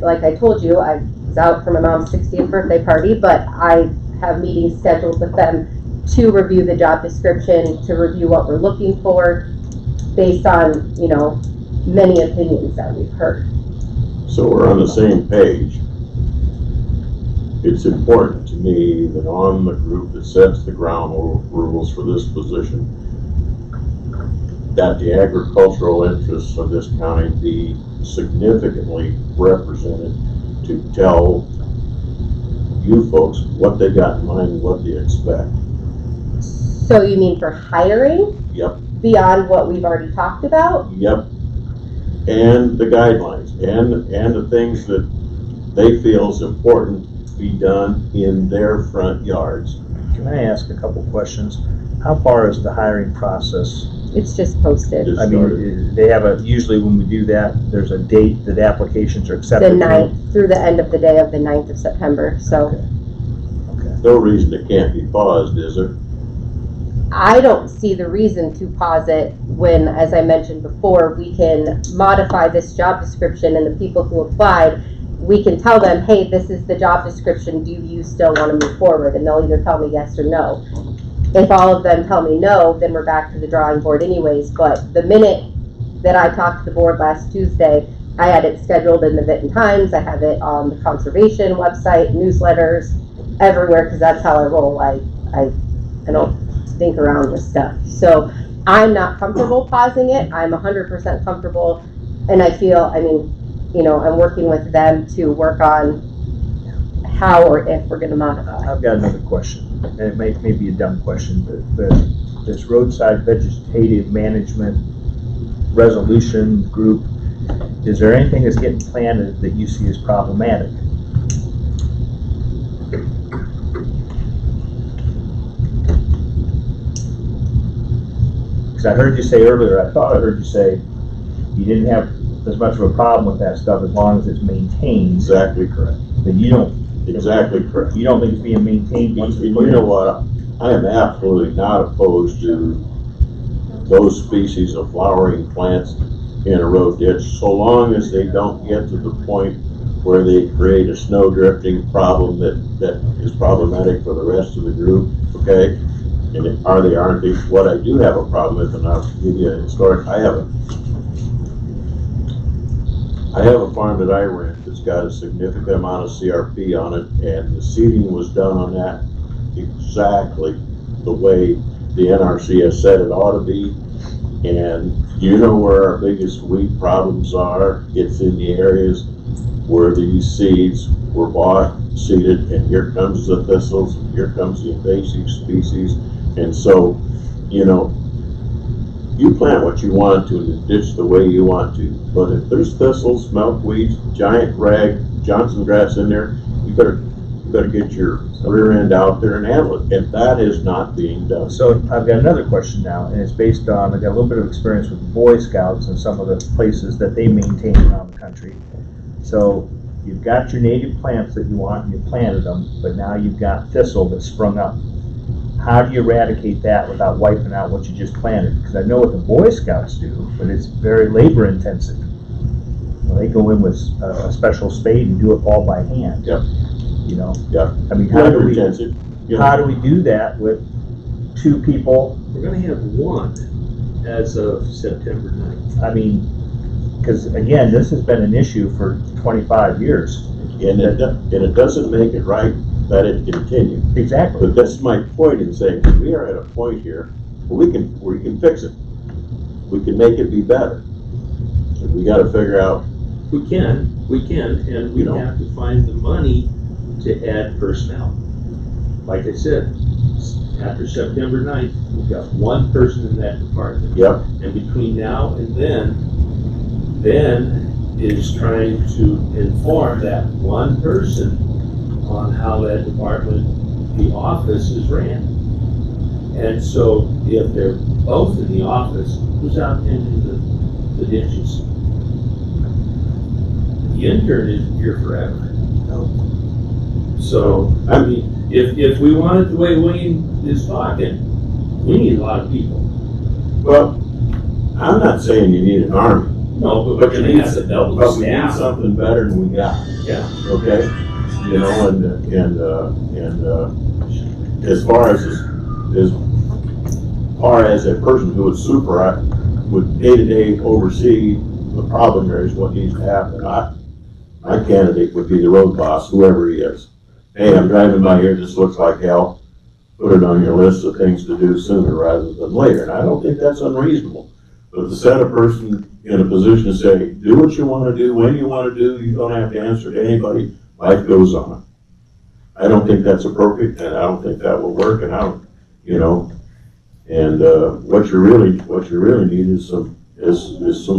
like I told you, I was out for my mom's 60th birthday party, but I have meetings scheduled with them to review the job description, to review what we're looking for based on, many opinions that we've heard. So we're on the same page. It's important to me that on the group that sets the ground rules for this position, that the agricultural interests of this county be significantly represented to tell you folks what they got in mind and what they expect. So you mean for hiring? Yep. Beyond what we've already talked about? Yep. And the guidelines and the things that they feel is important to be done in their front yards. Can I ask a couple questions? How far is the hiring process? It's just posted. Just I mean, they have usually when we do that, there's a date that applications are The accepted. 9th, through the end of the day of the 9th of September, so. Okay. No reason it can't be paused, is there? I don't see the reason to pause it when, as I mentioned before, we can modify this job description and the people who applied, we can tell them, hey, this is the job description, do you still want to move forward? And they'll either tell me yes or no. If all of them tell me no, then we're back to the drawing board anyways. But the minute that I talked to the board last Tuesday, I had it scheduled in the Benton Times, I have it on the conservation website, newsletters, everywhere, because that's how I roll. I don't think around with stuff. So I'm not comfortable pausing it. I'm 100% comfortable, and I feel, I'm working with them to work on how or if we're going to modify. I've got another question, and it may be a dumb question, but this roadside vegetative management resolution group, is there anything that's getting planted that you see as problematic? Because I heard you say earlier, I thought I heard you say you didn't have as much of a problem with that stuff as long as it's maintained. Exactly correct. But you don't. Exactly correct. You don't think it's being maintained once it's You put in? know what? I am absolutely not opposed to those species of flowering plants in a road ditch, so long as they don't get to the point where they create a snow drifting problem that is problematic for the rest of the group, okay? And aren't they? What I do have a problem with, and I'll give you a historic, I have a farm that I rent that's got a significant amount of CRP on it, and the seeding was done on that exactly the way the NRC has said it ought to be. And you know where our biggest weed problems are? It's in the areas where these seeds were bought, seeded, and here comes the thistles, here comes the invasive species. And so you know, you plant what you want to and ditch the way you want to, but if there's thistles, milkweeds, giant rag, Johnson grass in there, you better get your rear end out there and handle it, and that is not being done. So I've got another question now, and it's based on, I've got a little bit of experience with Boy Scouts and some of the places that they maintain around the country. So you've got your native plants that you want, and you planted them, but now you've got thistle that sprung up. How do you eradicate that without wiping out what you just planted? Because I know what the Boy Scouts do, but it's very labor intensive. Well, they go in with a special spade and do it all by hand. Yep. You know? Yeah. I mean, how do we do that with 2 people? We're gonna have one as of September 9th. I mean, because again, this has been an issue for 25 years. And it doesn't make it right that it continue. Exactly. But that's my point in saying, we are at a point here where we can fix it. We can make it be better. And we gotta figure out. We can, and we have to find the money to add personnel. Like I said, after September 9th, we've got 1 person in that department. Yep. And between now and then, Ben is trying to inform that 1 person on how that department, the office, is ran. And so if they're both in the office, who's out tending the ditches? The intern isn't here forever. So, I mean, if we want it the way Wayne is talking, we need a lot of people. Well, I'm not saying you need an army. No, but we're gonna have to double the But we need staff. something better than we got. Yeah. Okay? You know, and as far as a person who would day-to-day oversee the problem areas, what needs to happen, my candidate would be the road boss, whoever he is. Hey, I'm driving by here, this looks like hell. Put it on your list of things to do sooner rather than later. And I don't think that's unreasonable. But to set a person in a position to say, do what you want to do, when you want to do, you don't have to answer to anybody, life goes on. I don't think that's appropriate, and I don't think that will work, and what you really need is some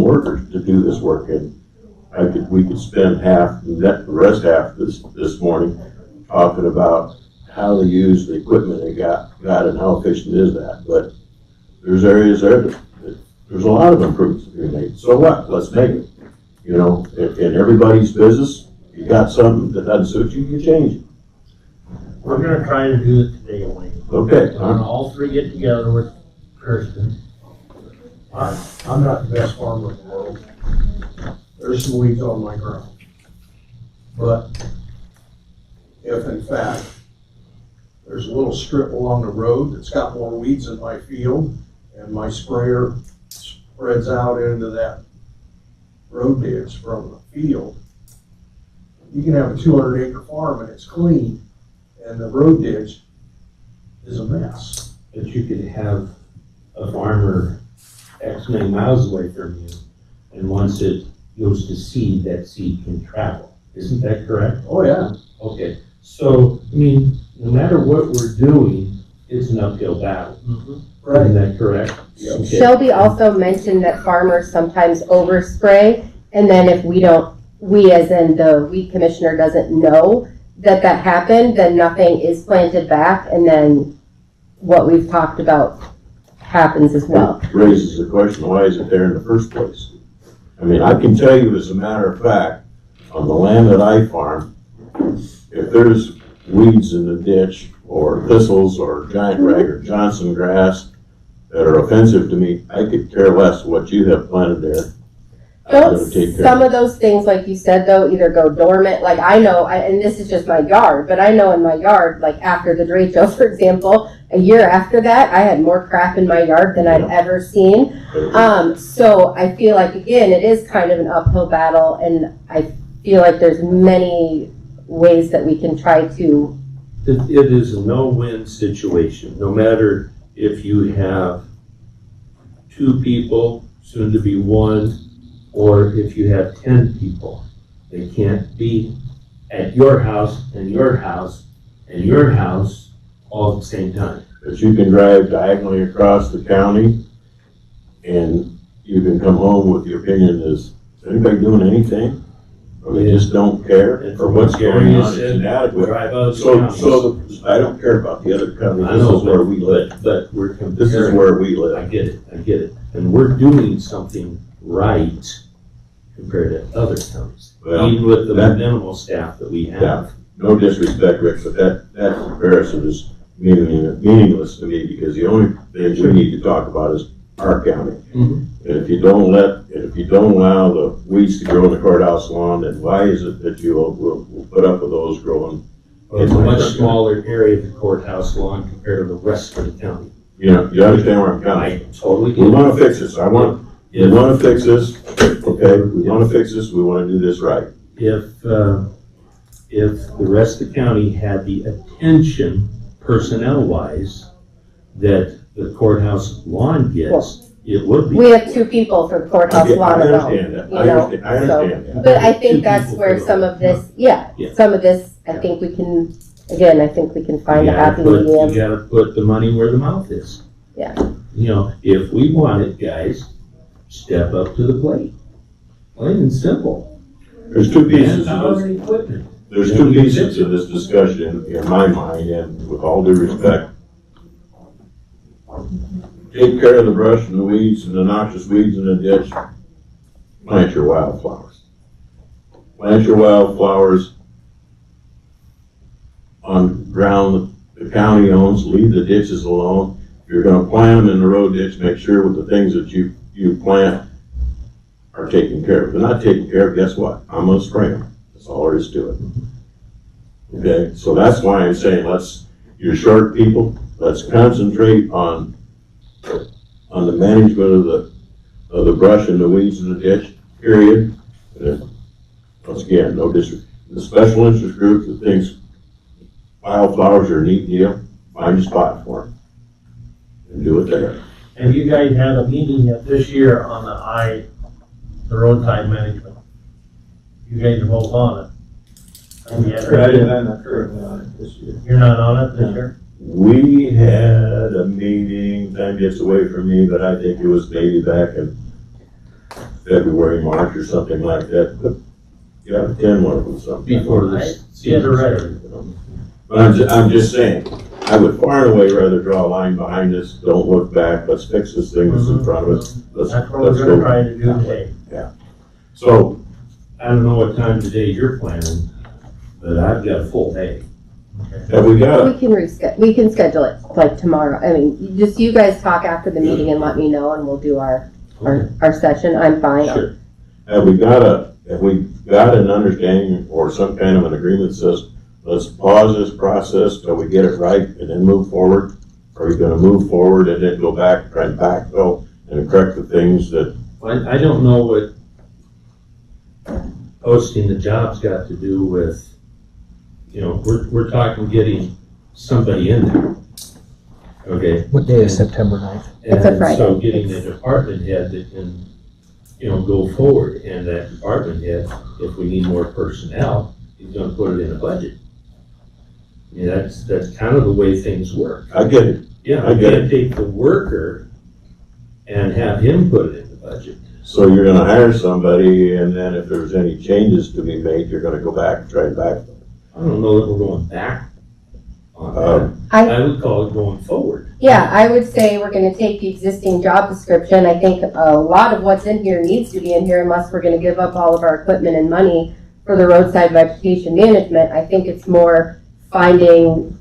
workers to do this work. And we could spend the rest half this morning talking about how they use the equipment they got and how efficient is that. But there's areas there that there's a lot of improvements to be made. So what? Let's make it. You know, in everybody's business, you got something that doesn't suit you, you change it. We're gonna try to do it today, Wayne. Okay. We're gonna all 3 get together with Kirsten. I'm not the best farmer in the world. There's some weeds on my ground. But if in fact, there's a little strip along the road that's got more weeds in my field, and my sprayer spreads out into that road ditch from the field, you can have a 200-acre farm and it's clean, and the road ditch is a mess. But you could have a farmer X many miles away from you, and once it goes to seed, that seed can travel. Isn't that correct? Oh, yeah. Okay, so, I mean, no matter what we're doing, it's an uphill battle. Right. Isn't that correct? Yep. Okay. Shelby also mentioned that farmers sometimes overspray, and then if we as in the weed commissioner doesn't know that happened, then nothing is planted back, and then what we've talked about happens as well. It raises the question, why is it there in the first place? I mean, I can tell you as a matter of fact, on the land that I farm, if there's weeds in the ditch, or thistles, or giant rag, or Johnson grass that are offensive to me, I could care less what you have planted there. Don't some of those things, like you said, though, either go dormant? Like I know, and this is just my yard, but I know in my yard, like after the derecho, for example, a year after that, I had more crap in my yard than I've ever seen. So I feel like, again, it is kind of an uphill battle, and I feel like there's many ways that we can try to. It is a no-win situation, no matter if you have 2 people, soon to be 1, or if you have 10 people. They can't be at your house and your house and your house all at the same time. But you can drive diagonally across the county and you can come home with the opinion is anybody doing anything? Or they just don't care And for what's going Gary on, has it's said, inadequate. drive out of the So, counties. I don't care about the other counties, I this know, is where we live. But we're comparing. This is where we I live. get it. And we're doing something right compared to other counties, Well, even with the that- minimal staff that we Yeah. have. No disrespect, Rick, but that comparison is meaningless to me because the only thing we need to talk about is our county. Mhm. And if you don't allow the weeds to grow in the courthouse lawn, then why is it that you will put up with those growing? Well, it's a much smaller area of the courthouse lawn compared to the rest of the county. You know, you understand where I'm coming? I totally We get wanna it. fix this, we wanna fix this, okay, we wanna fix this, we wanna do this right. If the rest of the county had the attention personnel-wise that the courthouse lawn gets, it would be. We have 2 people for the courthouse lawn I alone. understand that, you I know, understand that. But I 2 think that's people where for some the- of this, yeah, Yeah. some of this, I think we can, again, I think we can find a happy You medium. gotta put the money where the mouth is. Yeah. You know, if we want it, guys, step up to the plate. Plain and simple. There's two pieces of Manpower this. and equipment. There's two pieces to this discussion in my mind, and with all due respect. Take care of the brush and the weeds and the noxious weeds in the ditch. Plant your wildflowers. Plant your wildflowers on ground the county owns, leave the ditches alone. If you're gonna plant them in the road ditch, make sure with the things that you plant are taken care of. If they're not taken care of, guess what? I'm gonna spray them. That's all there is to it. Okay, so that's why I'm saying you're short people, let's concentrate on the management of the brush and the weeds in the ditch, period. And then, once again, no disrespect. The special interest group that thinks wildflowers are a neat deal, find a spot for them. And do it there. And you guys had a meeting this year on the roadside management. You guys are both on it. And you had- I'm not currently on it this year. You're not on it this year? We had a meeting, time gets away from me, but I think it was maybe back in February, March or something like that. But you have to attend one of them sometime. Before this. Yeah, they're ready. But I'm just saying, I would far and away rather draw a line behind this, don't look back, let's fix this thing that's in front of us. Let's That's what we're gonna go. try to do today. So, I don't know what time today you're planning, but I've got a full day. have we got, We can schedule it like tomorrow. I mean, just you guys talk after the meeting and let me know and we'll do our session. I'm fine. Sure. have we got an understanding or some kind of an agreement that says, let's pause this process till we get it right and then move forward? Are we gonna move forward and then go back, try and backfill and correct the things that, I don't know what posting the job's got to do with, you know, we're talking getting somebody in there. Okay? What day is September 9th? It's a And Friday. so getting a department head that can, you know, go forward, and that department head, if we need more personnel, he's gonna put it in a budget. Yeah, that's kind of the way things work. I get it. Yeah, I we get can't take the worker and have him put it in the budget. So you're gonna hire somebody and then if there's any changes to be made, you're gonna go back and try and backfill. I don't know that we're going back on that. I, I would call it going forward. yeah, I would say we're gonna take the existing job description. I think a lot of what's in here needs to be in here unless we're gonna give up all of our equipment and money for the roadside vegetation management. I think it's more finding,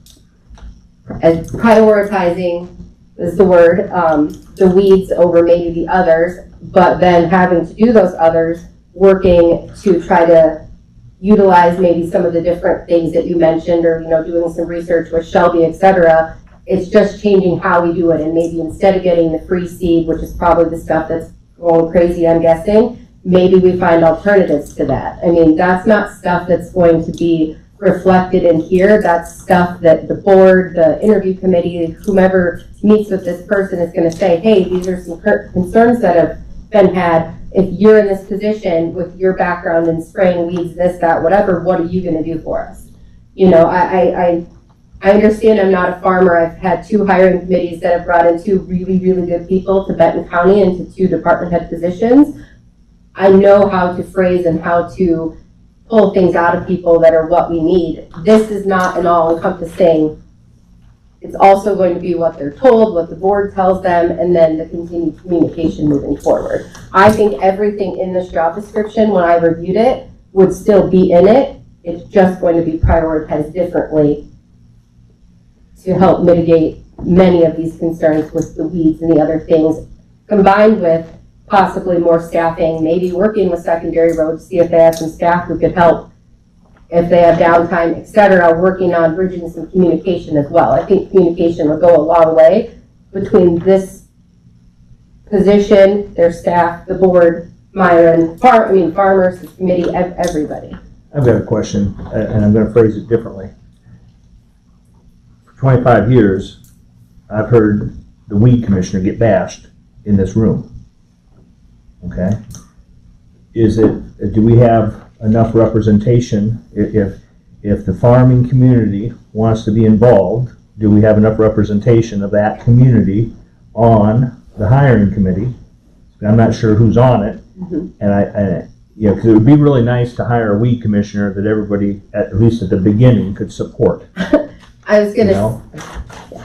as prioritizing is the word, the weeds over maybe the others, but then having to do those others, working to try to utilize maybe some of the different things that you mentioned, or, you know, doing some research with Shelby, et cetera. It's just changing how we do it, and maybe instead of getting the free seed, which is probably the stuff that's going crazy, I'm guessing, maybe we find alternatives to that. I mean, that's not stuff that's going to be reflected in here. That's stuff that the board, the interview committee, whomever meets with this person is gonna say, hey, these are some concerns that have been had. If you're in this position with your background in spraying weeds, this, that, whatever, what are you gonna do for us? You know, I understand I'm not a farmer. I've had 2 hiring committees that have brought in 2 really, really good people to Benton County into 2 department head positions. I know how to phrase and how to pull things out of people that are what we need. This is not an all-encompassing. It's also going to be what they're told, what the board tells them, and then the continued communication moving forward. I think everything in this job description, when I reviewed it, would still be in it. It's just going to be prioritized differently to help mitigate many of these concerns with the weeds and the other things, combined with possibly more staffing, maybe working with secondary roads, see if they have some staff who could help if they have downtime, et cetera, working on bridging some communication as well. I think communication will go a long way between this position, their staff, the board, Myron, farmers, the committee, everybody. I've got a question, and I'm gonna phrase it differently. For 25 years, I've heard the weed commissioner get bashed in this room. Okay? Do we have enough representation? If the farming community wants to be involved, do we have enough representation of that community on the hiring committee? I'm not sure who's on it. And because it would be really nice to hire a weed commissioner that everybody, at least at the beginning, could support. I was gonna,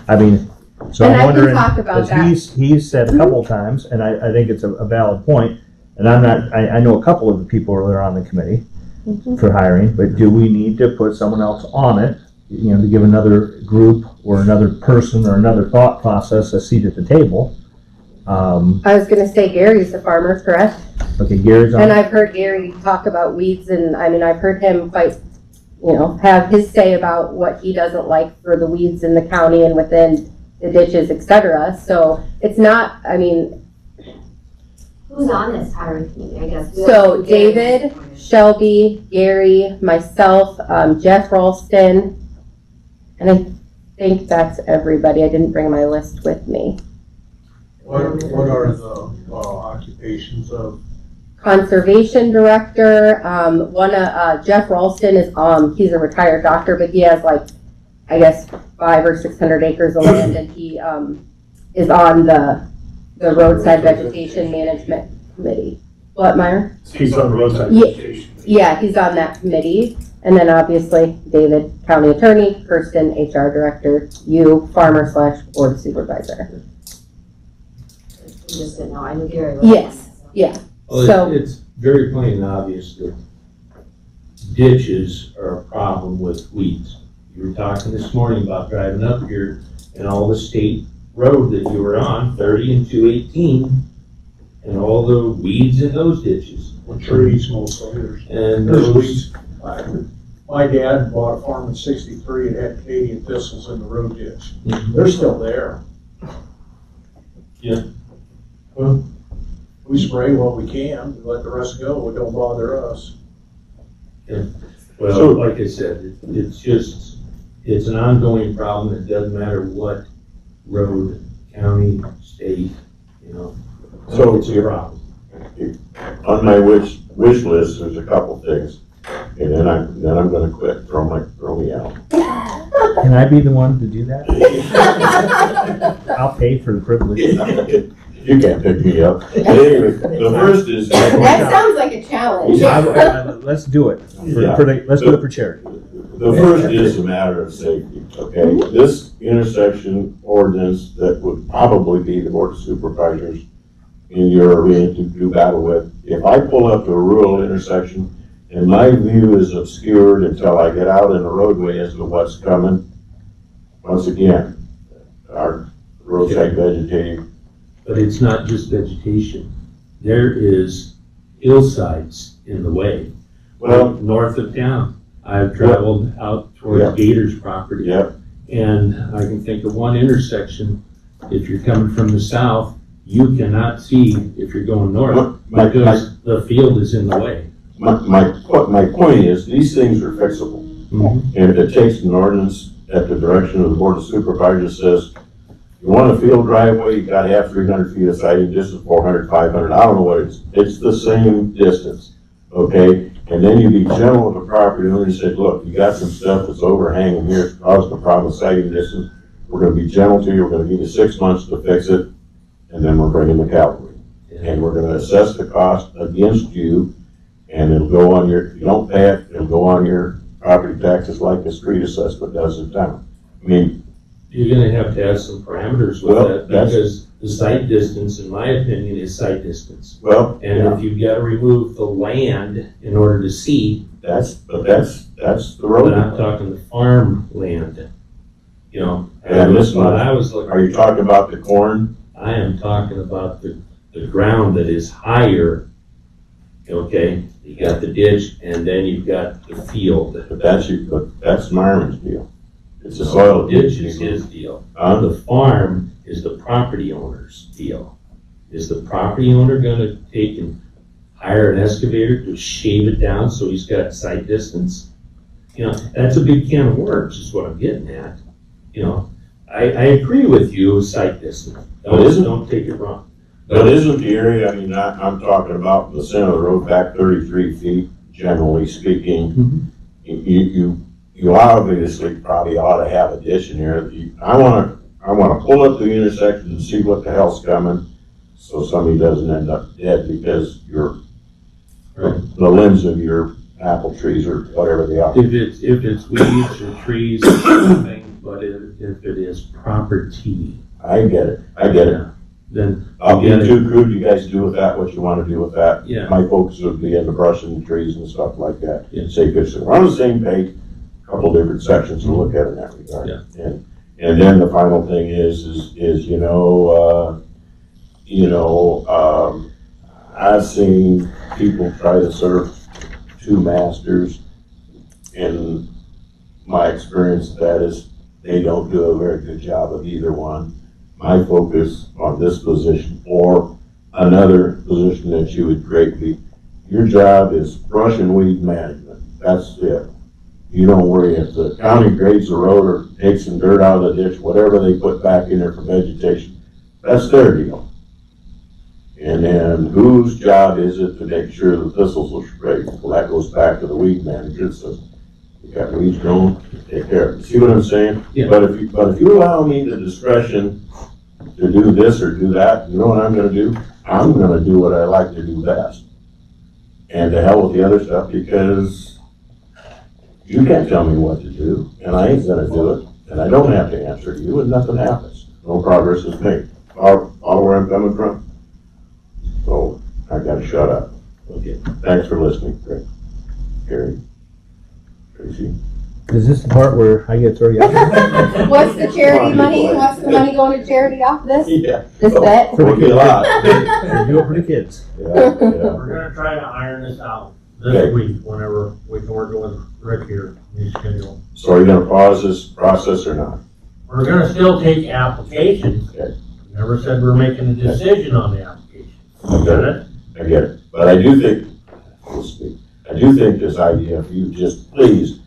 I mean, so and I'm I wondering, can talk about because that. he's said a couple times, and I think it's a valid point, and I know a couple of the people that are on the committee for hiring, but do we need to put someone else on it, to give another group or another person or another thought process a seat at the table? I was gonna say Gary's the farmer, correct? Okay, Gary's on. And I've heard Gary talk about weeds, and I've heard him quite, have his say about what he doesn't like for the weeds in the county and within the ditches, et cetera. So it's not, Who's on this hiring committee, I guess? so David, Shelby, Gary, myself, Jeff Ralston, and I think that's everybody. I didn't bring my list with me. What are the occupations of? Conservation director, Jeff Ralston is, he's a retired doctor, but he has 500 or 600 acres of land, and he, is on the roadside vegetation management committee. What, Meyer? He's on the roadside Yeah. vegetation. Yeah, he's on that committee. And then obviously David, county attorney, Kirsten, HR director, you, farmer/board supervisor. You just didn't know, I knew Gary was. Yes, yeah. Well, So- it's very plain and obvious that ditches are a problem with weeds. You were talking this morning about driving up here and all the state road that you were on, 30 and 218, and all the weeds in those ditches. Trees mostly. And There's those, weeds. My dad bought a farm in '63 and had Canadian thistles in the road ditch. They're still there. Yeah. Well, we spray what we can, we let the rest go, it don't bother us. well, like I said, it's an ongoing problem. It doesn't matter what road, county, state, So it's a problem. on my wish list, there's a couple things, and then I'm gonna quit. Throw me out. Can I be the one to do that? I'll pay for the privilege. You can't pick me up. But anyway, the first is. That sounds like a challenge. Let's do it. Yeah. Let's do it for charity. The first is a matter of safety, okay? This intersection ordinance that would probably be the board of supervisors in your arena to do battle with. If I pull up to a rural intersection and my view is obscured until I get out in the roadway as to what's coming, once again, our roadside vegetative. But it's not just vegetation. There is hillsides in the way. Well, North of town, I've traveled out towards Yeah. Gator's property. Yep. And I can think of one intersection, if you're coming from the south, you cannot see if you're going north because the field is in the way. My point is, these things are fixable. And if it takes an ordinance at the direction of the board of supervisors says, you want a field driveway, you gotta have 300 feet of sighting distance, 400, 500, I don't know what it's the same distance, okay? And then you be gentle with the property owner and say, look, you got some stuff that's overhanging here, it's causing a problem with sighting distance. We're gonna be gentle to you, we're gonna give you 6 months to fix it, and then we're bringing the cavalry. And we're gonna assess the cost against you, and it'll go on your, if you don't pay it, it'll go on your property taxes like the street assessment does in town. I mean, You're gonna have to have some parameters with Well, that, that's- because the sight distance, in my opinion, is sight distance. well, And yeah, if you've gotta remove the land in order to see, that's the but road. I'm talking the farm land, you know. And this what one, I was looking. are you talking about the corn? I am talking about the ground that is higher, okay? You got the ditch, and then you've got the field. But that's Myron's deal. It's a soil The ditch is his deal. The farm is the property owner's deal. Is the property owner gonna take and hire an excavator to shave it down so he's got sight distance? You know, that's a big can of worms, is what I'm getting at. You know, I agree with you, sight distance. But isn't- Don't take it wrong. But isn't the area, I mean, I'm talking about the center of the road back 33 feet, generally speaking. You obviously probably ought to have a ditch in here. I wanna pull up the intersection and see what the hell's coming, so somebody doesn't end up dead because the limbs of your apple trees or whatever they are. If it's weeds or trees or something, but if it is property, I get it, then I'll be too crude, you guys do with that what you wanna do with that. Yeah. My focus would be in the brush and the trees and stuff like that. Yeah. Say, good, we're on the same page, a couple different sections to look at in that regard. Yeah. And then the final thing is, I've seen people try to serve two masters. In my experience, that is, they don't do a very good job of either one. My focus on this position or another position that you would greatly, your job is brush and weed management. That's it. You don't worry if the county grades the road or takes some dirt out of the ditch, whatever they put back in there for vegetation, that's their deal. And then whose job is it to make sure the thistles are sprayed? Well, that goes back to the weed manager. So you got weeds growing, take care of it. See what I'm saying? Yeah. But if you allow me the discretion to do this or do that, you know what I'm gonna do? I'm gonna do what I like to do best. And to hell with the other stuff, because you can't tell me what to do, and I ain't gonna do it, and I don't have to answer to you, and nothing happens. No progress is made. Follow where I'm coming from? So, I gotta shut up. Okay. Thanks for listening, Craig. Gary. Tracy. Is this the part where I get throw you out? What's the charity money? What's the money going to charity off this? Yeah. This bet? Would be a lot. Do it for the kids. Yeah, yeah. We're gonna try to iron this out Okay. this week, whenever we can work with Rick here, his schedule. So are you gonna pause this process or not? We're gonna still take applications. Okay. Never said we're making a decision on the application. Got it? I get it, but I do think, this idea, if you just please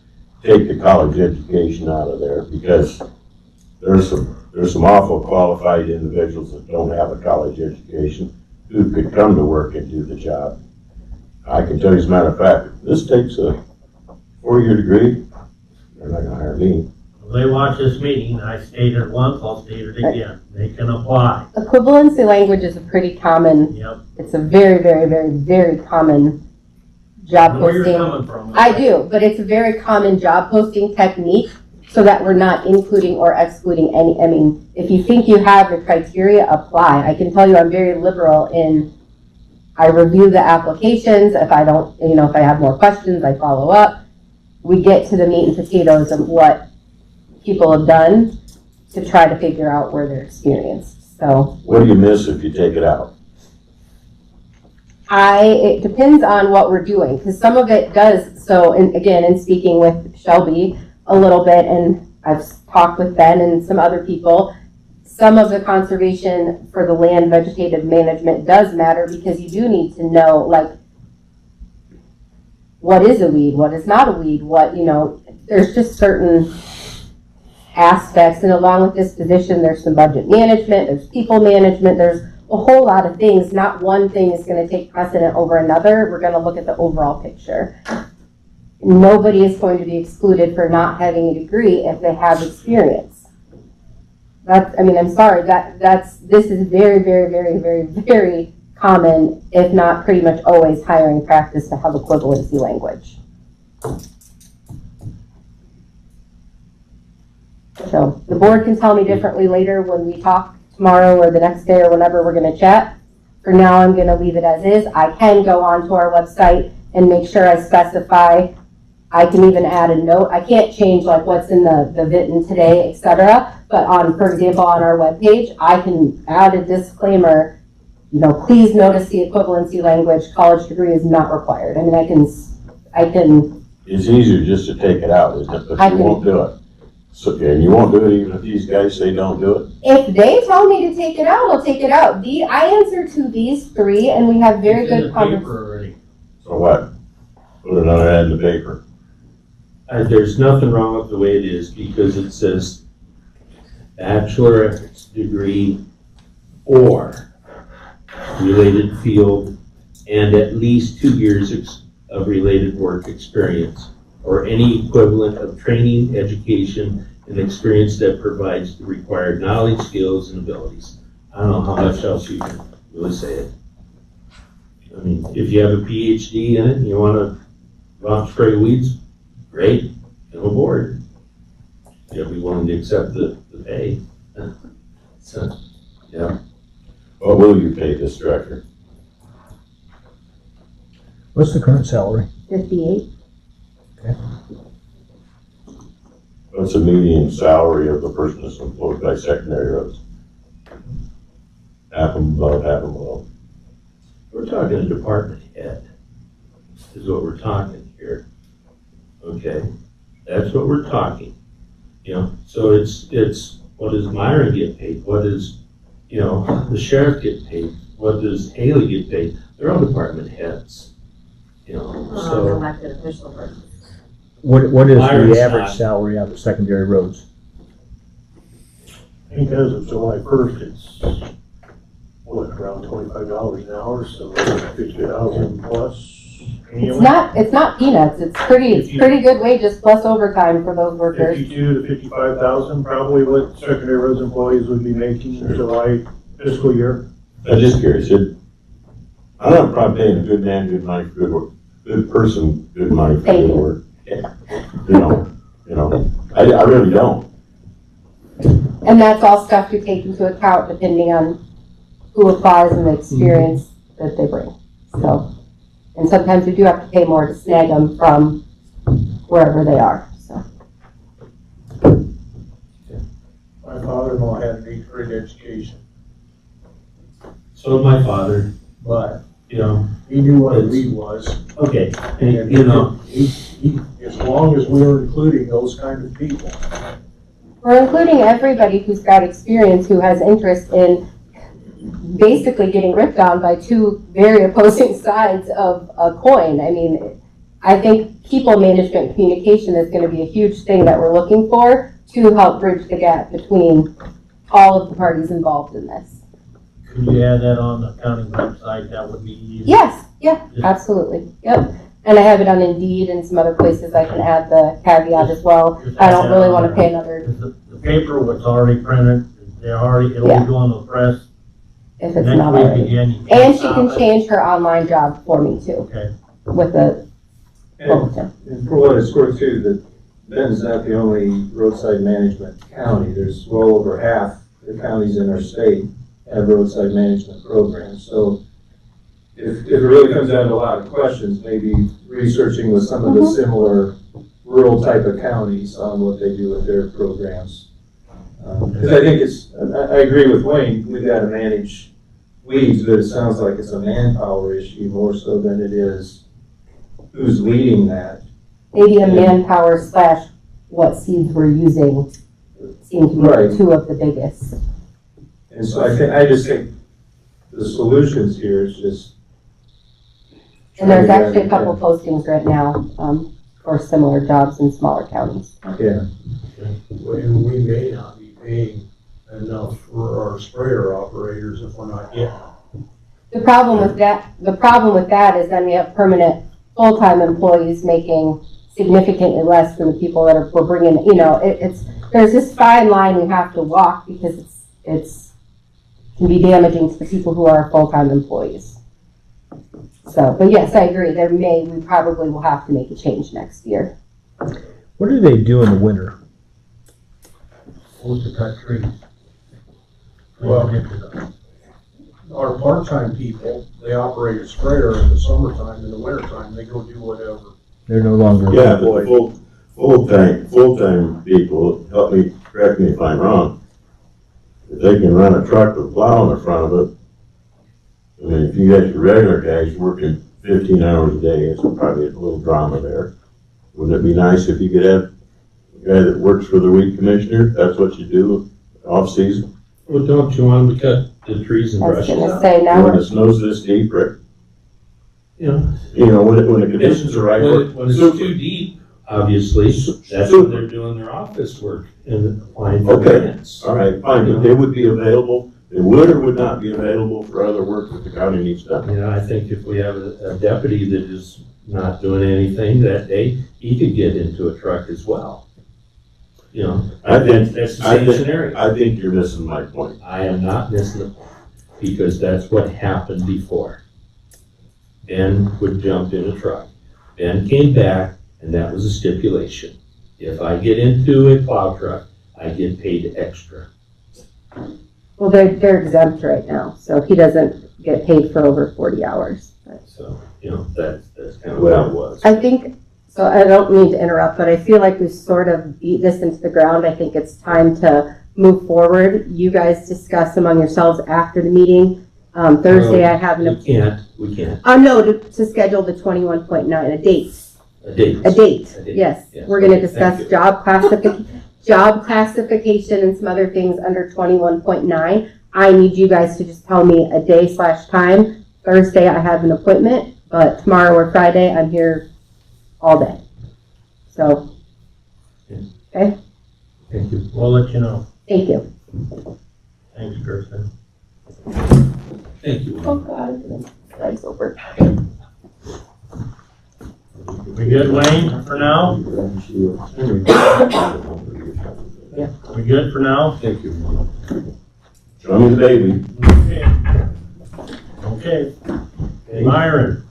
take the college education out of there, because there's some awful qualified individuals that don't have a college education who could come to work and do the job. I can tell you, as a matter of fact, if this takes a 4-year degree, they're not gonna hire me. If they watch this meeting, I stated it once, I'll state it again. They can apply. Equivalency language is a pretty common, Yep. it's a very, very, very, very common job Know where you're posting. coming from. I do, but it's a very common job posting technique so that we're not including or excluding any, I mean, if you think you have the criteria, apply. I can tell you I'm very liberal in, I review the applications. If I don't, if I have more questions, I follow up. We get to the meat and potatoes of what people have done to try to figure out where they're experienced. So What do you miss if you take it out? it depends on what we're doing, because some of it does, so, and again, in speaking with Shelby a little bit, and I've talked with Ben and some other people, some of the conservation for the land vegetative management does matter, because you do need to know, like, what is a weed, what is not a weed, there's just certain aspects, and along with this position, there's some budget management, there's people management, there's a whole lot of things. Not one thing is gonna take precedent over another. We're gonna look at the overall picture. Nobody is going to be excluded for not having a degree if they have experience. That's, I mean, I'm sorry, this is very, very, very, very, very common, if not pretty much always hiring practice to have equivalency language. So the board can tell me differently later when we talk tomorrow or the next day or whenever we're gonna chat. For now, I'm gonna leave it as is. I can go onto our website and make sure I specify. I can even add a note. I can't change like what's in the Benton today, etc. But on, for example, on our webpage, I can add a disclaimer, you know, please notice the equivalency language, college degree is not required. I mean, I can. It's easier just to take it out, isn't it? But I you can- won't do it. So, and you won't do it even if these guys say don't do it? If they tell me to take it out, I'll take it out. I answer to these three and we have very It's in good the conversations. paper already. So what? Put another ad in the paper. There's nothing wrong with the way it is because it says bachelor's degree or related field and at least 2 years of related work experience or any equivalent of training, education, and experience that provides the required knowledge, skills, and abilities. I don't know how much else you can really say it. I mean, if you have a PhD in it and you want to go out and spray weeds, great, come aboard. You'll be willing to accept the pay. So, yeah. What will you pay this director? What's the current salary? 58. What's the median salary of the person that's employed by secondary roads? Half and above, half and below. We're talking a department head, is what we're talking here. Okay, that's what we're talking. You know, so it's what does Myron get paid? What does, you know, the sheriff get paid? What does Haley get paid? They're all department heads. You know, Well, so elected official person. What is Myron's the average not- salary on the secondary roads? I think as of July 1st, it's, what, around $25 an hour, so 50,000 plus annually. It's not peanuts. It's pretty good wages plus overtime for those workers. 52 to 55,000, probably what secondary roads employees would be making in July fiscal year. I'm just curious. I don't have a problem paying a good man good money for good work. Good person, good money for Thank good you. work. You know, I really don't. And that's all stuff to take into account depending on who applies and the experience that they bring. So, and sometimes we do have to pay more to snag them from wherever they are, so. My father-in-law had an 8th grade education, so did my father, but you know, he knew what a lead was. okay, And and, you know, as long as we were including those kind of people. We're including everybody who's got experience, who has interest in basically getting ripped on by two very opposing sides of a coin. I mean, I think people management communication is going to be a huge thing that we're looking for to help bridge the gap between all of the parties involved in this. Could you add that on the county website? That would be easy. Yes, yeah, absolutely, yep. And I have it on Indeed and some other places I can add the caveat as well. I don't really want to pay another, The paper was already printed, it'll Yeah. be going to the press if it's next not week already. again. You And can't she can stop it. change her online job for me too, Okay. with the And bulletin. and for what it's worth too, that Benton's not the only roadside management county. There's well over half the counties in our state have roadside management programs. So if it really comes down to a lot of questions, maybe researching with some of the similar rural type of counties on what they do with their programs. Because I think I agree with Wayne, we've got to manage weeds, but it sounds like it's a manpower issue more so than it is who's leading that. Maybe a manpower slash what seeds we're using seem to be Right. two of the biggest. And so I just think the solutions here is just. And there's actually a couple postings right now, for similar jobs in smaller counties. Yeah, And we may not be paying enough for our sprayer operators if we're not getting them. The problem with that is then we have permanent full-time employees making significantly less than the people that we're bringing, there's this fine line we have to walk because it's can be damaging to the people who are full-time employees. So, but yes, I agree, we probably will have to make a change next year. What do they do in the winter? Supposed to cut trees. Well, our part-time people, they operate a sprayer in the summertime, in the wintertime, they go do whatever. They're no longer Yeah, but employed. the full-time people, correct me if I'm wrong, if they can run a truck with a plow in the front of it, I mean, if you got your regular guys working 15 hours a day, it's probably a little drama there. Wouldn't it be nice if you could have a guy that works for the weed commissioner, that's what you do, off-season? Well, don't you want them to cut the trees and I was brushes gonna out? say, now When we're, it snows this deep, Rick, You know, when the conditions are right. when it's too deep, obviously, that's when they're doing their office work and applying for Okay. grants. All right, fine, but they would be available, they would or would not be available for other work that the county needs done. You know, I think if we have a deputy that is not doing anything that day, he could get into a truck as well. You know, I think- that's the I same think- scenario. I think you're missing my point. I am not missing the point, because that's what happened before. Ben would jump in a truck. Ben came back, and that was a stipulation. If I get into a plow truck, I get paid extra. well, they're exempt right now, so he doesn't get paid for over 40 hours. So, you know, that's kind of what it was. I think, so I don't mean to interrupt, but I feel like we've sort of beat this into the ground. I think it's time to move forward. You guys discuss among yourselves after the meeting. Thursday, I have We can't. no, to schedule the 21.9, a date. A date. A date, A date, yes. yes. We're gonna Okay, discuss thank you. job classification and some other things under 21.9. I need you guys to just tell me a day/time. Thursday, I have an appointment, but tomorrow or Friday, I'm here all day. So, okay, Thank you. We'll let you know. thank you. Thanks, Kirsten. Thank you. Oh, God, that's over. We good, Wayne, for now? Yeah. We good for now? Thank you. Show me the baby. Okay. Myron.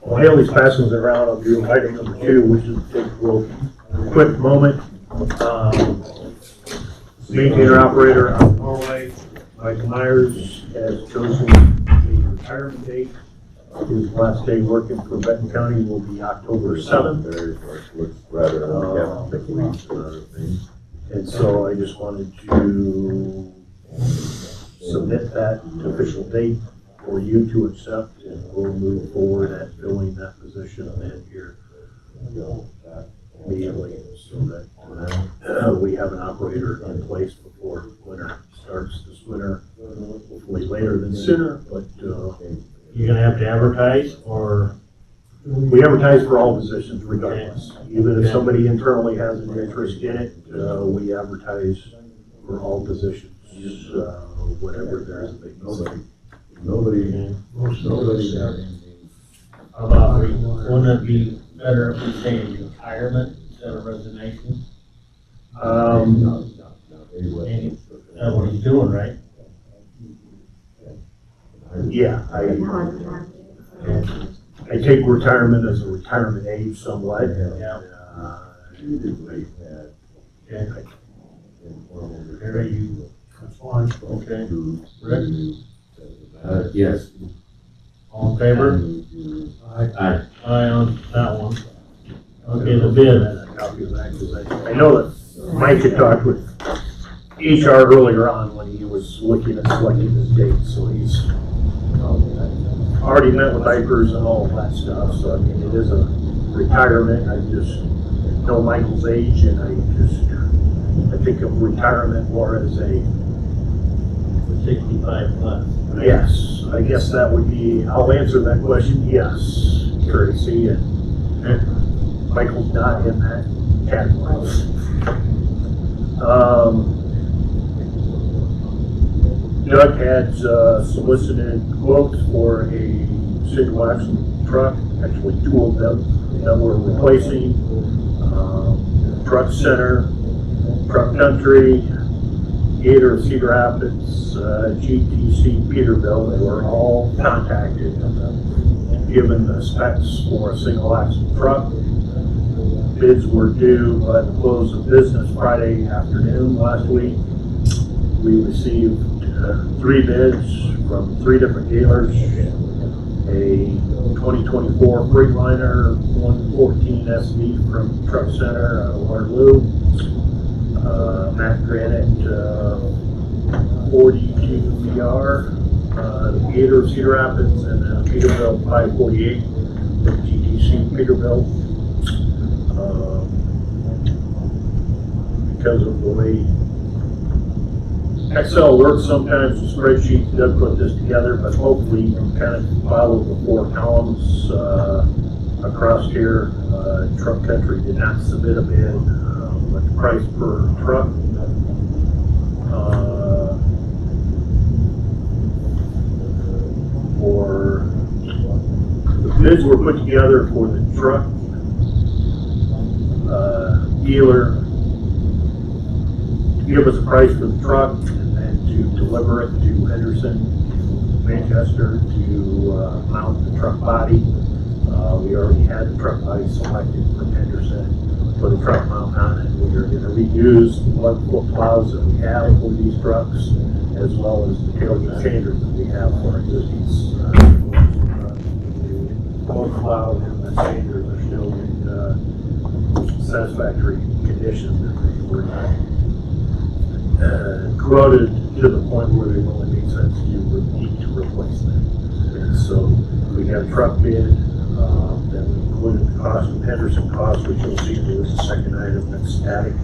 Well, Haley's passing it around, I'll do item number 2, which is take a little quick moment. Maintainer operator out of Norway, Mike Myers, has chosen a retirement date. His last day working for Benton County will be October 7th. And so I just wanted to submit that official date for you to accept, and we'll move forward at filling that position in here immediately, so that we have an operator in place before winter starts this winter, hopefully later than sooner, but You gonna have to advertise, or? we advertise for all positions regardless. Even if somebody internally has an interest in it, we advertise for all positions, whatever there is a vacancy. How about, wouldn't it be better if we say retirement instead of resignation? That's what he's doing, right? Yeah, I take retirement as a retirement age somewhat. Yeah. Harry, you, that's fine, okay. Rick, Yes. all in favor? Aye. Aye on that one. Okay, the bid. I know that Mike had talked with HR earlier on when he was looking at selecting his date, so he's already met with Ipers and all of that stuff, so I mean, it is a retirement. I just know Michael's age, and I think of retirement more as a, 65 plus. yes, I guess that would be, I'll answer that question, yes, Tracy, and Michael's not in that category. Doug had solicited quotes for a single axle truck, actually two of them, that we're replacing. Truck Center, Truck Country, Gator of Cedar Rapids, GTC Peterbilt, they were all contacted and given the specs for a single axle truck. Bids were due by the close of business Friday afternoon last week. We received 3 bids from 3 different dealers. A 2024 Freightliner 114 SV from Truck Center out of Waterloo. Matt Granite 42 VR, the Gator of Cedar Rapids, and then a Peterbilt 548 with GTC Peterbilt. Because of the way Excel works sometimes with spreadsheets, Doug put this together, but hopefully you can kind of follow the 4 columns across here. Truck Country did not submit a bid, but the price per truck for the bids were put together for the truck dealer to give us a price for the truck and to deliver it to Henderson, Manchester, to mount the truck body. We already had the truck body selected from Henderson, put a truck mount on it. We are going to reuse the 1-foot plows that we have for these trucks, as well as the tailgate changers that we have for our existing both plows and the changers are still in satisfactory condition. That they were not corroded to the point where they really made sense to need to replace them. And so we have truck bid that included the cost of Henderson cost, which you'll see there was a second item that's static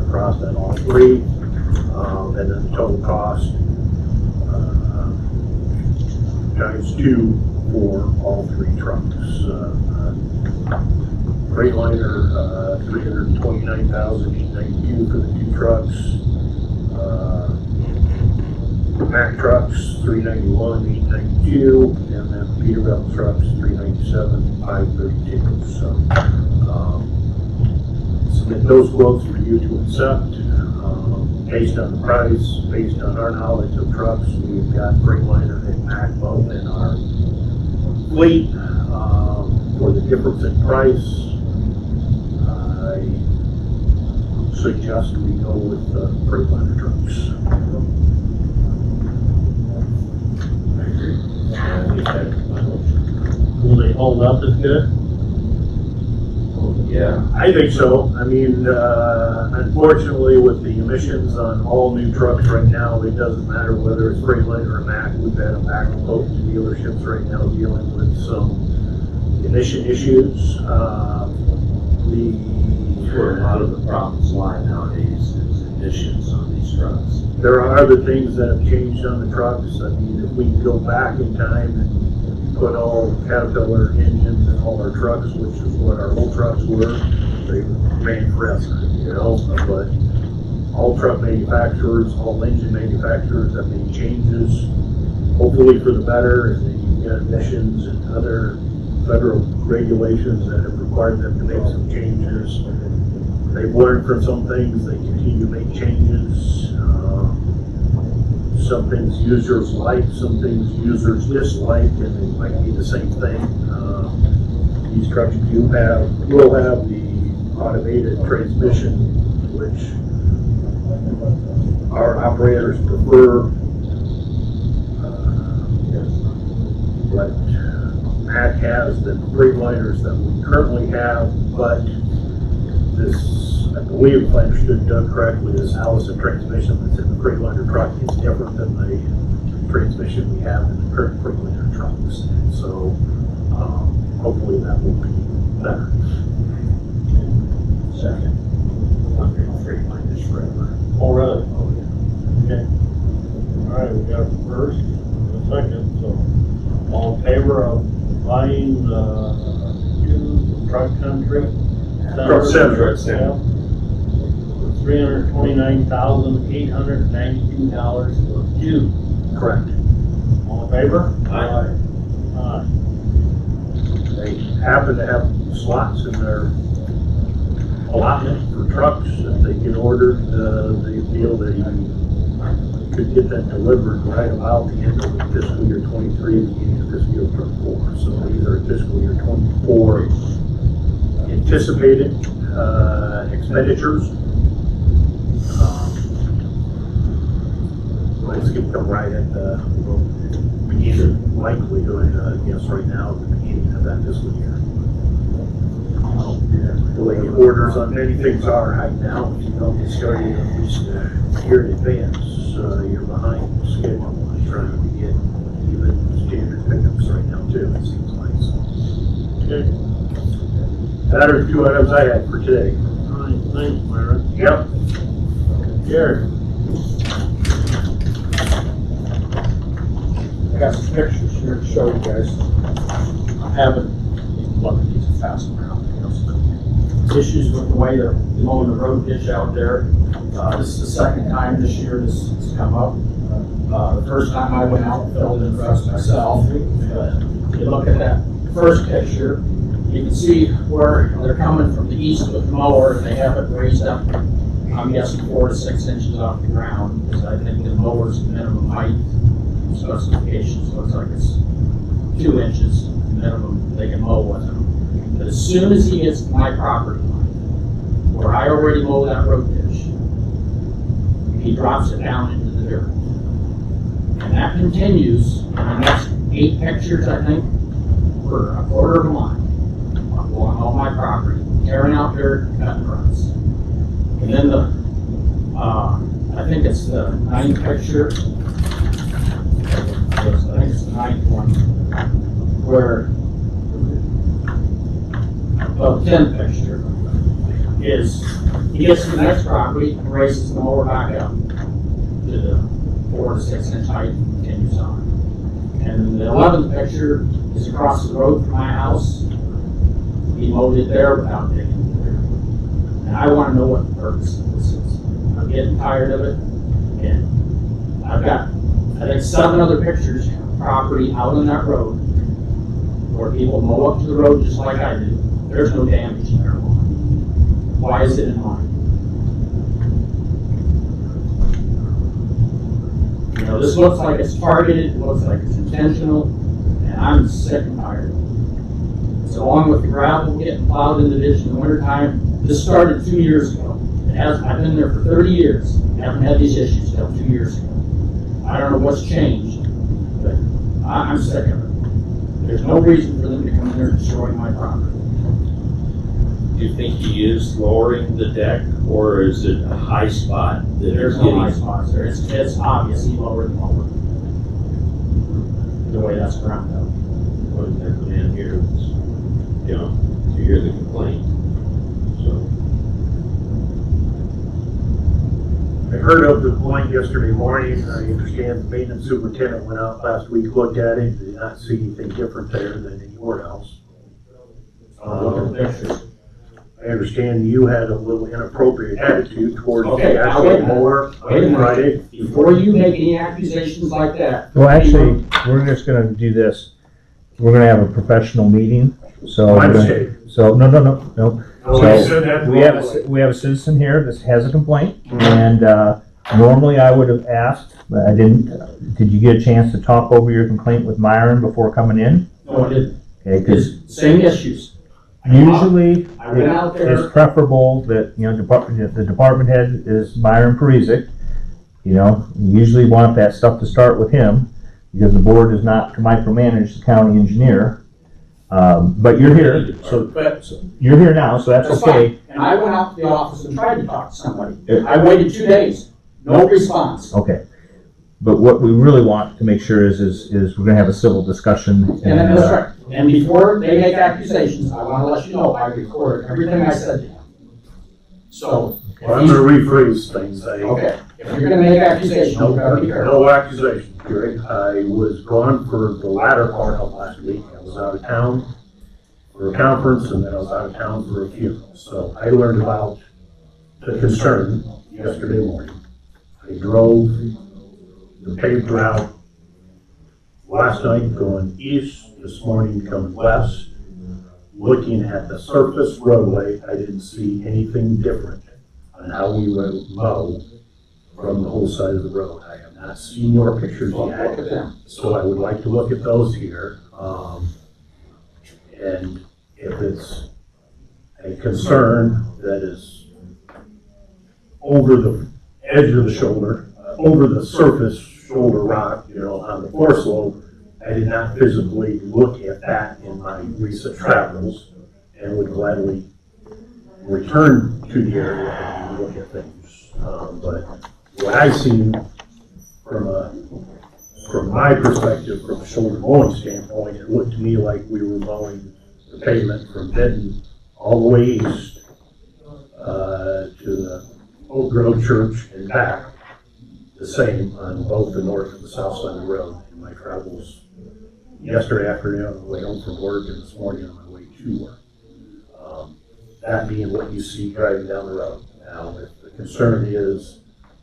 across on all 3, and then the total cost times 2 for all 3 trucks. Freightliner, $329,892 for the 2 trucks. Mack trucks, $391,892, and then Peterbilt trucks, $397,532. So, submit those quotes for you to accept. Based on the price, based on our knowledge of trucks, we've got Freightliner and Mack both in our fleet. For the difference in price, I suggest we go with the Freightliner trucks. Will they hold up as good? Yeah. I think so. I mean, unfortunately, with the emissions on all new trucks right now, it doesn't matter whether it's Freightliner or Mack. We've had them back and forth to dealerships right now dealing with some emission issues. Where a lot of the problems lie nowadays is emissions on these trucks. There are other things that have changed on the trucks. I mean, if we go back in time and put all Caterpillar engines in all our trucks, which is what our old trucks were, they ran forever, you know, but all truck manufacturers, all engine manufacturers have made changes, hopefully for the better, and then you've got emissions and other federal regulations that have required them to make some changes. They've learned from some things, they continue to make changes. Some things users like, some things users dislike, and it might be the same thing. These trucks will have the automated transmission, which our operators prefer. But Mack has the Freightliners that we currently have, but this, I believe if I understood Doug correctly, this Allison transmission that's in the Freightliner truck is different than the transmission we have in the current Freightliner trucks. And so hopefully that will be better. Second. Freightliners forever. Oh, really? Oh, yeah. Okay. All right, we got a first and a second, so all in favor of buying the Truck Country? Truck Center. $329,892 for 2 Correct. All in favor? Aye. Aye. They happen to have slots in their allotment for trucks that they can order. They feel they could get that delivered right about the end of fiscal year 23, beginning of fiscal year 24. So these are fiscal year 24 anticipated expenditures. Let's get them right at the beginning, likelihood, I guess right now, at the beginning of that fiscal year. The way the orders on many things are right now, if you don't get started at least a year in advance, you're behind schedule trying to get even standard pickups right now too, it seems like. So. Okay. That are the two items I had for today. All right, thanks, Myron. Yep. Jared. I got some pictures here to show you guys. I'm having, you can look at these and pass them around. Issues with the way they're mowing the road ditch out there. This is the second time this year this has come up. The first time I went out and filled in trucks myself. You look at that first picture, you can see where they're coming from the east with the mower, and they have it raised up, I'm guessing 4 to 6 inches off the ground, because I think the mower's minimum height specifications looks like it's 2 inches minimum they can mow with them. But as soon as he gets to my property line, where I already mowed that road ditch, he drops it down into the dirt. And that continues in the next 8 pictures, I think, for a quarter of a mile along all my property, tearing out dirt, cutting ruts. And then I think it's the 9th picture. I think it's the 9th one, where, well, the 10th picture is, he gets to the next property and raises the mower back up to the 4 to 6 inch height and continues on. And the 11th picture is across the road from my house. He mowed it there without digging it there. And I want to know what the purpose of this is. I'm getting tired of it, and I've got, I think, 7 other pictures of property out on that road where people mow up to the road just like I do. There's no damage in their lawn. Why is it in mine? You know, this looks like it's targeted, it looks like it's intentional, and I'm sick and tired. So along with the gravel getting plowed in the ditch in the wintertime, this started 2 years ago. I've been there for 30 years, haven't had these issues until 2 years ago. I don't know what's changed, but I'm sick of it. There's no reason for them to come in there and destroy my property. Do you think he is lowering the deck, or is it a high spot that There's no high spots there. It's obvious he lowered the mower. The way that's ground up. Wasn't there come in here, you know, to hear the complaint, so. I heard of the complaint yesterday morning. I understand the maintenance superintendent went out last week, looked at it, did not see anything different there than anywhere else. Look at the pictures. I understand you had a little inappropriate attitude towards Okay, the now actual wait a minute. mower Wait a on minute. Friday. Before you make any accusations like that. Well, actually, we're just gonna do this. We're gonna have a professional meeting, so. My mistake. So, no. Oh, So, you said that we have, wrongly. we have a citizen here that has a complaint, and, normally I would have asked, but I didn't. Did you get a chance to talk over your complaint with Myron before coming in? No, I didn't. Okay, because It's same issues. usually I went out there. it's preferable that, you know, the department head is Myron Parizek. You know, you usually want that stuff to start with him, because the board is not to micromanage the county engineer. But you're here, so you're here now, so that's okay. fine. And I went out to the office and tried to talk to somebody. I waited 2 days, no response. Okay. But what we really want to make sure is we're gonna have a civil discussion. And that's right. And before they make accusations, I want to let you know I recorded everything I said to him. So. Well, I'm gonna rephrase things. Okay, if you're gonna make accusations, you better be careful. No accusations, Gary. I was gone for the latter part of last week. I was out of town for a conference, and then I was out of town for a funeral. So I learned about the concern yesterday morning. I drove the paved route last night going east, this morning coming west. Looking at the surface roadway, I didn't see anything different on how we would mow from the whole side of the road. I have not seen your pictures yet, so I would like to look at those here. And if it's a concern that is over the edge of the shoulder, over the surface shoulder rock, on the floor slope, I did not physically look at that in my recent travels and would gladly return to the area and look at things. But what I've seen from my perspective, from a shoulder mowing standpoint, it looked to me like we were mowing the pavement from Benton all the way east to the Oak Grove Church and back, the same on both the north and the south side of the road in my travels yesterday afternoon on the way home from work and this morning on my way to work. That being what you see driving down the road. Now, if the concern is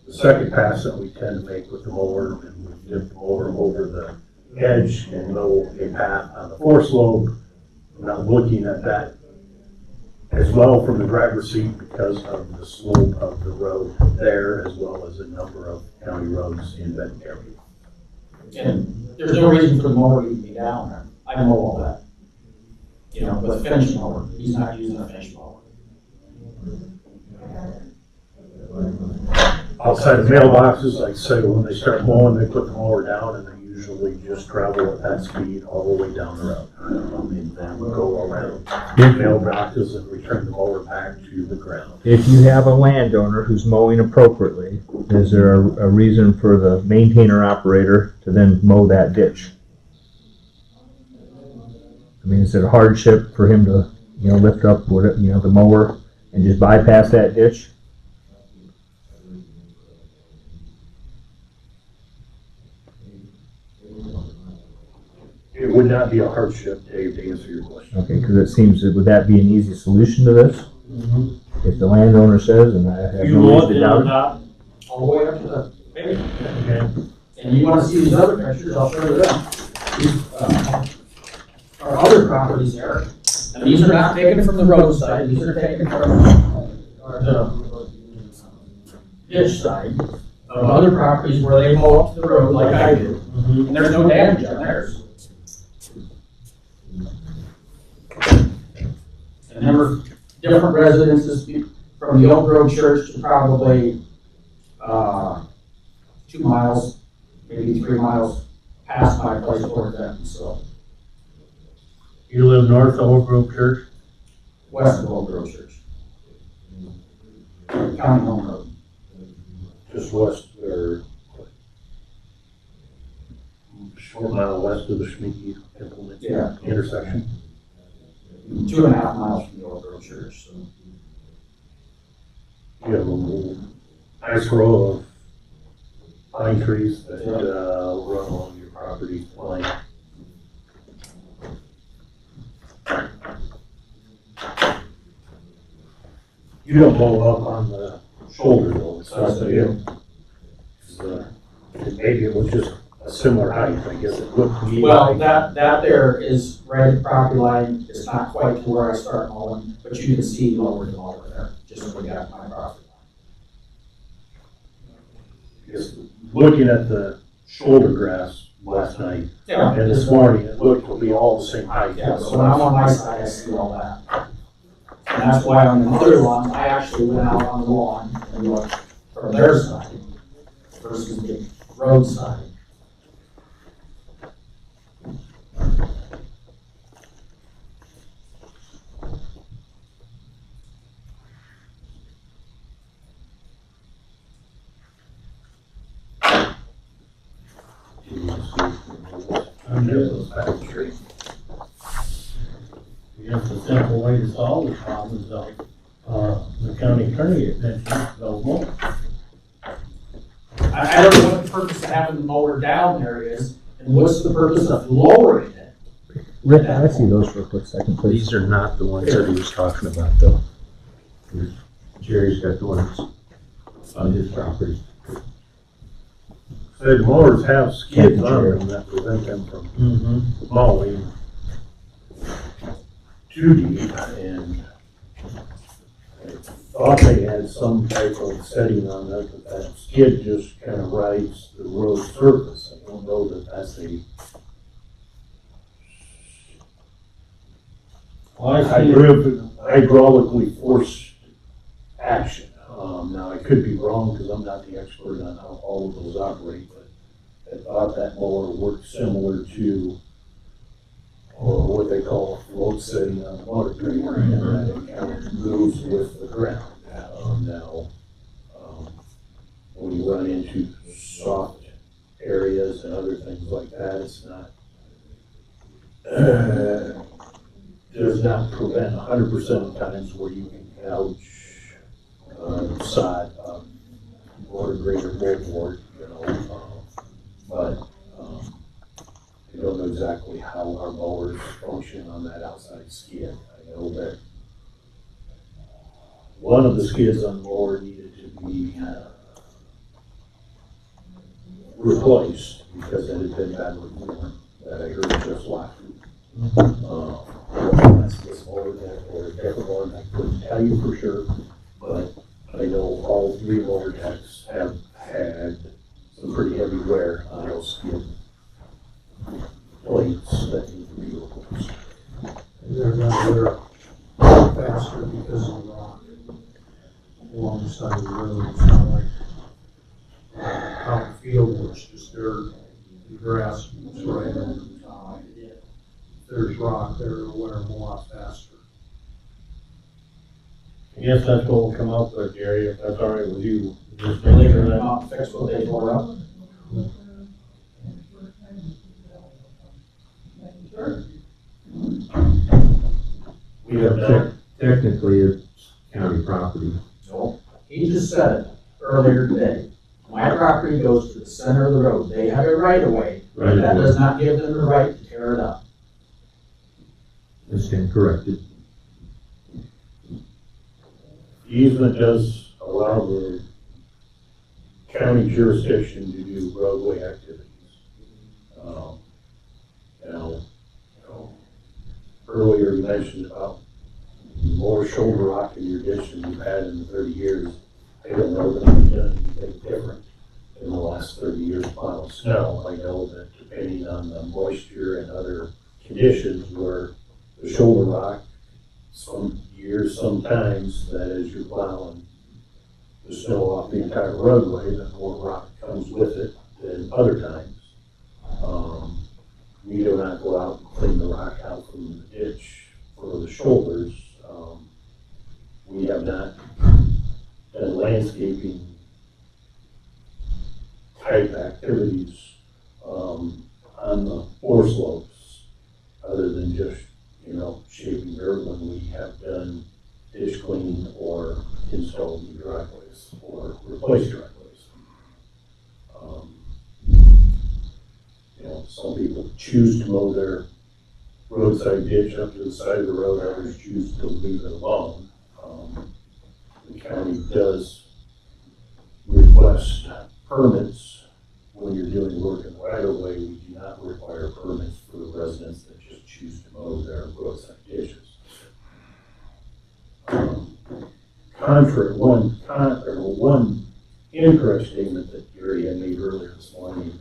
the second pass that we tend to make with the mower, and we dip the mower over the edge and mow a path on the floor slope, I'm not looking at that as well from the driver's seat because of the slope of the road there, as well as a number of county roads in Benton area. And there's no reason for the mower to even be down there. I mow all that. With a finish mower, he's not using a finish mower. Outside of mailboxes, like I say, when they start mowing, they put the mower down and they usually just travel at that speed all the way down the road. And then we'll go around mailboxes and return the mower back to the ground. If you have a landowner who's mowing appropriately, is there a reason for the maintainer operator to then mow that ditch? I mean, is it a hardship for him to, lift up, the mower and just bypass that ditch? It would not be a hardship, Dave, to answer your question. Okay, because it seems that would that be an easy solution to this? If the landowner says, and I have You no mow reason it to down doubt top, all the way up to the pavement. And you want to see these other pictures, I'll show you them. These are other properties there. And these are not taken from the roadside, these are taken from the ditch side of other properties where they mow up to the road like I do. And there's no damage on theirs. And there were different residences from the Oak Grove Church to probably 2 miles, maybe 3 miles past my place toward Benton, so You live north of Oak Grove Church? west of Oak Grove Church. County Home Road. Just west, or short mile west of the Schmicky implement intersection. 2.5 miles from the Oak Grove Church, so. You have a little nice row of pine trees that run along your property line. You don't mow up on the shoulder though, it's not that you. Maybe it was just a similar height, I guess it looked to me Well, like. that there is right at the property line, it's not quite to where I start mowing, but you can see lower than over there, just when we got my property Just looking at the shoulder grass last night line. and this morning, it looked to be all the same height. Yeah, so when I'm on my side, I see all that. And that's why on the other lawn, I actually went out on the lawn and looked from their side versus the road side. Just a simple way to solve the problem is the county attorney mentioned those more. I don't know what the purpose of having the mower down there is, and what's the purpose of lowering it? Rick, can I see those for a quick second, please? These are not the ones that he was talking about, though. Jerry's got the ones on his property. The mowers have skids on them that prevent them from mowing too deep, and I thought they had some type of setting on that, but that skid just kind of rides the road surface. I don't know that that's a hydraulically forced action. Now, I could be wrong because I'm not the expert on how all of those operate, but I thought that mower worked similar to what they call a float setting on a motor trailer, and that it kind of moves with the ground. When you run into soft areas and other things like that, it's not, does not prevent 100% of times where you can gouge side or greater moldboard, but I don't know exactly how our mowers function on that outside skid. I know that one of the skids on the mower needed to be replaced because it had been badly worn, that I heard just last week. That's this mower that, or a different one, I couldn't tell you for sure, but I know all three mower techs have had some pretty heavy wear on those skid plates that need to be replaced. They're gonna wear faster because of the rock along the side of the road. It's not like out in the field where it's just dirt, the grass is right over the top. If there's rock there, it'll wear them a lot faster. I guess that's what will come up with, Jerry, if that's all right with you. Just They make sure can that, not fix what they tore up. we have that. Technically, it's county property. No, he just said it earlier today. My property goes to the center of the road. They have a right of way. Right. That does not give them the right to tear it up. I stand corrected. Easement does allow the county jurisdiction to do roadway activities. Earlier you mentioned about more shoulder rock in your ditch than you've had in 30 years. I don't know that we've done anything different in the last 30 years plowing snow. I know that depending on the moisture and other conditions where the shoulder rock, some years, sometimes, that as you're plowing the snow off the entire roadway, the more rock comes with it than other times. We do not go out and clean the rock out from the ditch for the shoulders. We have not done landscaping type activities on the floor slopes, other than just, shaping dirt when we have done ditch cleaning or installed new driveways or replaced driveways. Some people choose to mow their roadside ditch up to the side of the road, others choose to leave it alone. The county does request permits when you're doing work in the right of way. We do not require permits for residents that just choose to mow their roadside ditches. One incorrect statement that Gary had made earlier this morning.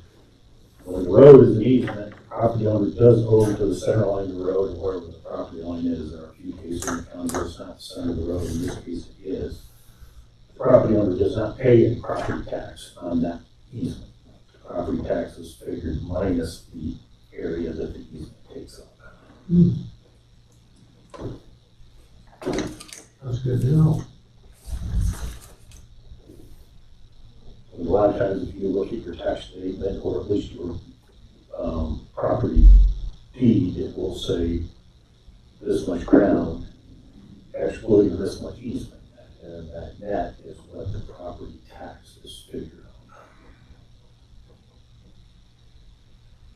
When the road is an easement, the property owner does own to the center line of the road, and wherever the property line is. There are a few cases in the county where it's not the center of the road. In this case, it is. The property owner does not pay any property tax on that easement. The property tax is figured minus the area that the easement takes up. That's good to know. A lot of times, if you look at your tax statement, or at least your property deed, it will say this much ground, excluding this much easement, and that net is what the property tax is figured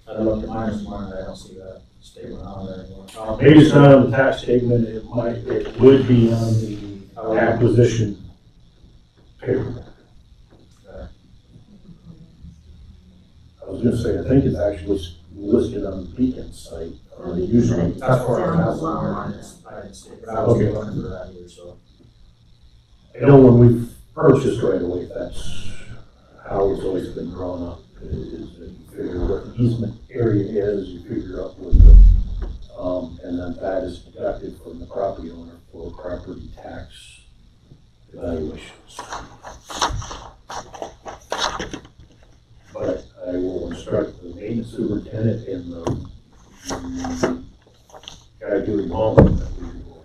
on. I looked at mine this morning, I don't see that statement on there anymore. Maybe it's not on the tax statement, it would be on the acquisition paperwork. was gonna say, I think it's actually listed on the Beacon site, or they usually. That's where Down I'm at, below. I didn't see it, but I was Okay. looking for that here, so. I know when we purchased right away, that's how it's always been drawn up, is that you figure what the easement area is, you figure out what the, and then that is deducted from the property owner for property tax evaluations. But I will instruct the maintenance superintendent and the guy doing mowing that we will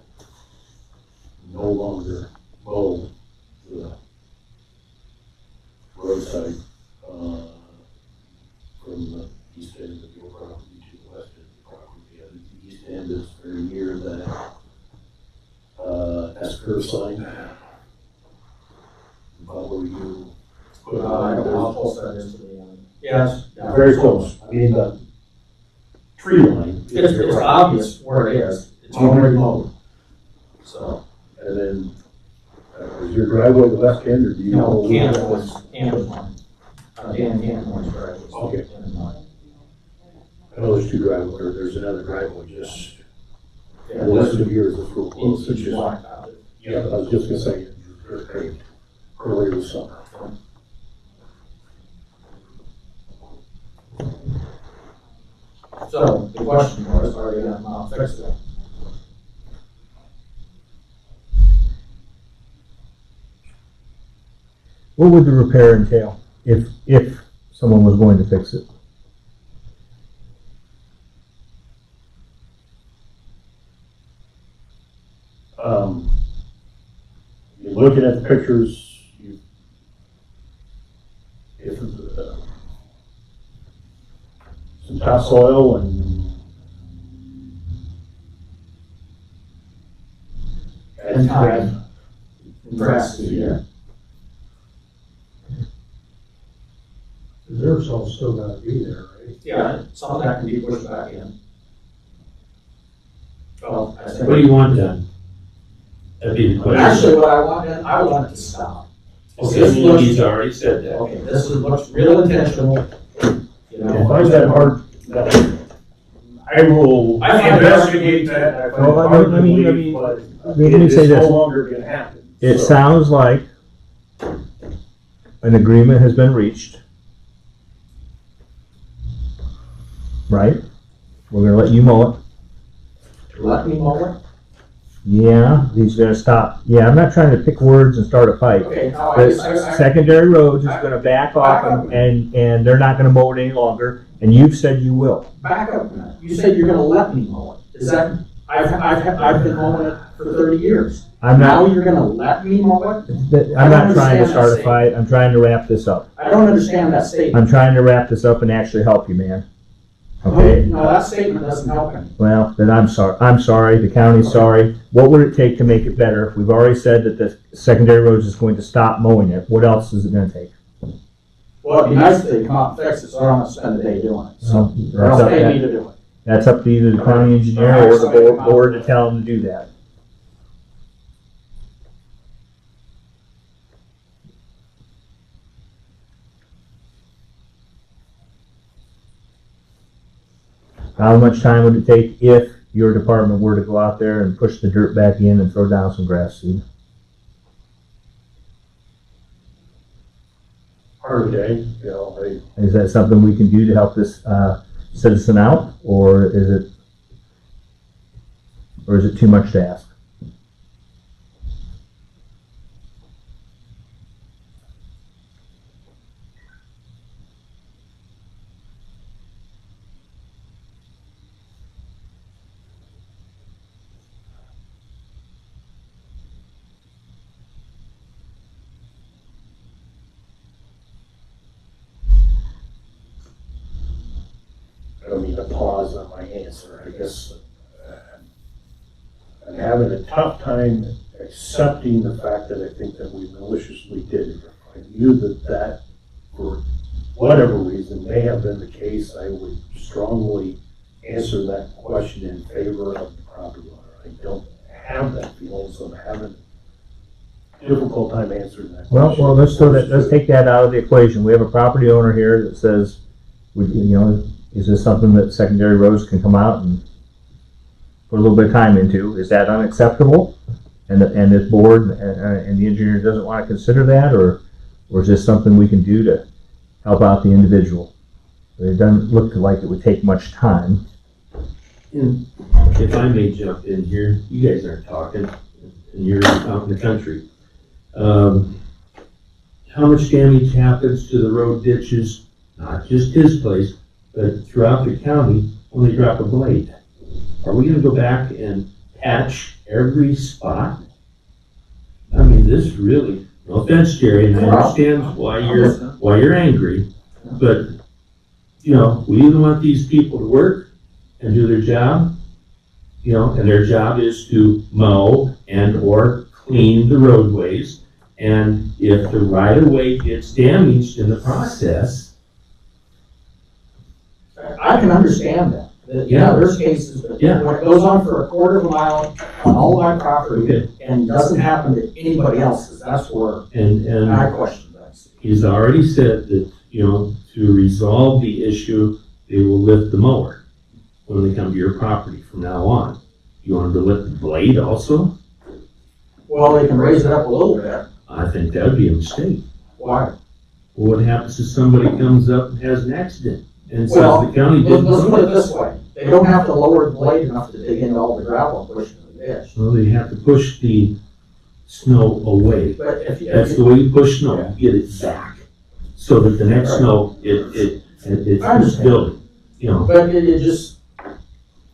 no longer mow the roadside, from the east end of your property to the west end of the property. The east end is very near that, S-curve sign. About where you put I'll post that into the, yes. yeah. very close, I mean, the tree line. It's obvious where it is, it's already mowed. So, And then, is your driveway the left end, or do you know? Cannon was mine. Dan Cannon was where it was. Okay. I know there's two driveways, or there's another driveway, just, the list of yours is real close, it's just, yeah, I was just gonna say, you're paved earlier this summer. So, the question was, are you gonna fix it? What would the repair entail if someone was going to fix it? You're looking at the pictures, if some topsoil and time. Grass, yeah. There's still gotta be there, right? Yeah, some of that can be pushed back in. Well, I think. What do you want done? That'd be the question. Actually, what I want it to stop. Okay, he's already said that. Okay, this looks real intentional, you know. Why is that hard? I will I find investigate that. I find it Well, hard let to me- believe, but let me it say is this. no longer gonna happen. It So- sounds like an agreement has been reached. Right? We're gonna let you mow it. Let me mow it. Yeah, he's gonna stop. Yeah, I'm not trying to pick words and start a fight. Okay, now But I secondary roads is gonna back off and they're not gonna mow it any longer, and you've said you will. back up a minute. You said you're gonna let me mow it. Is that, I've been mowing it for 30 years. I'm Now not, you're gonna let me mow it? I'm not trying to understand start a that fight. I'm trying to wrap this up. I don't understand that statement. I'm trying to wrap this up and actually help you, man. Okay? No, that statement doesn't help me. Well, then I'm sorry. I'm sorry. The county's sorry. What would it take to make it better? We've already said that the secondary roads is going to stop mowing it. What else is it gonna take? Well, it'd be nice if they come out and fix it, so I don't have to spend the day doing it. So, Well, they that's don't up, pay me to do it. that's up to either the county engineer or the board to tell them to do that. How much time would it take if your department were to go out there and push the dirt back in and throw down some grass seed? Part of the day, you know, Is that something we can do to help this citizen out, or is it too much to ask? I don't mean to pause on my answer, I guess. I'm having a tough time accepting the fact that I think that we maliciously did it. If I knew that for whatever reason may have been the case, I would strongly answer that question in favor of the property owner. I don't have that feeling, so I'm having a difficult time answering that question. Well, let's take that out of the equation. We have a property owner here that says is this something that secondary roads can come out and put a little bit of time into? Is that unacceptable? And this board and the engineer doesn't want to consider that, or is this something we can do to help out the individual? It doesn't look like it would take much time. And if I may jump in here, you guys aren't talking, and you're out in the country. How much damage happens to the road ditches, not just his place, but throughout the county when they drop a blade? Are we gonna go back and patch every spot? I mean, this really, no offense, Jerry, and I understand why you're angry, but, we either want these people to work and do their job, and their job is to mow and or clean the roadways. And if the right-of-way gets damaged in the process. I can understand that. There's cases, but when it goes on for a quarter of a mile on all my property and doesn't happen to anybody else's, that's where And I question that. he's already said that, to resolve the issue, they will lift the mower when they come to your property from now on. You want them to lift the blade also? Well, they can raise it up a little bit. I think that would be a mistake. Why? Well, what happens if somebody comes up and has an accident and says Well, the county didn't let's do put it? it this way. They don't have to lower the blade enough to dig into all the gravel and push it to the ditch. Well, they have to push the snow away. But if That's the way you push snow, you get it back. So that the next snow, it's I understand. building, But it just,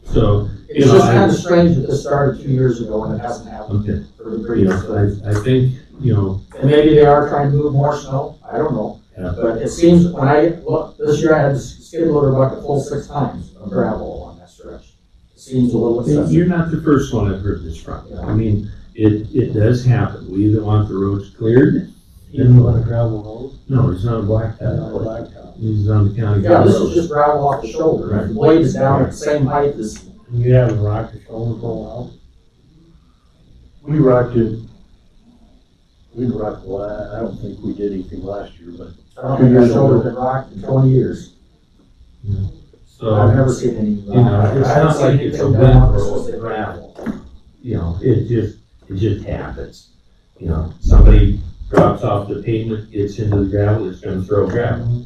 so. it's just kind of strange that this started 2 years ago and it hasn't happened Okay. for the previous. I think, And maybe they are trying to move more snow, I don't know. Yeah. But it seems, when I look, this year I had to skid loader bucket full 6 times of gravel on that stretch. It seems a little excessive. you're not the first one I've heard this from. I mean, it does happen. We either want the roads cleared. On a gravel road? No, he's not a blacktop. He's on the county. Yeah, this road. is just gravel off the shoulder. Right. The blade is down at the same height as, You haven't rocked the shoulder for a while? We rocked it. We rocked I don't think we did anything last year, but I don't think your shoulder's been rocked in 20 years. So, I've never seen any. it's not like it's a wet road, it's gravel. It just happens. Somebody drops off the pavement, gets into the gravel, it's gonna throw gravel.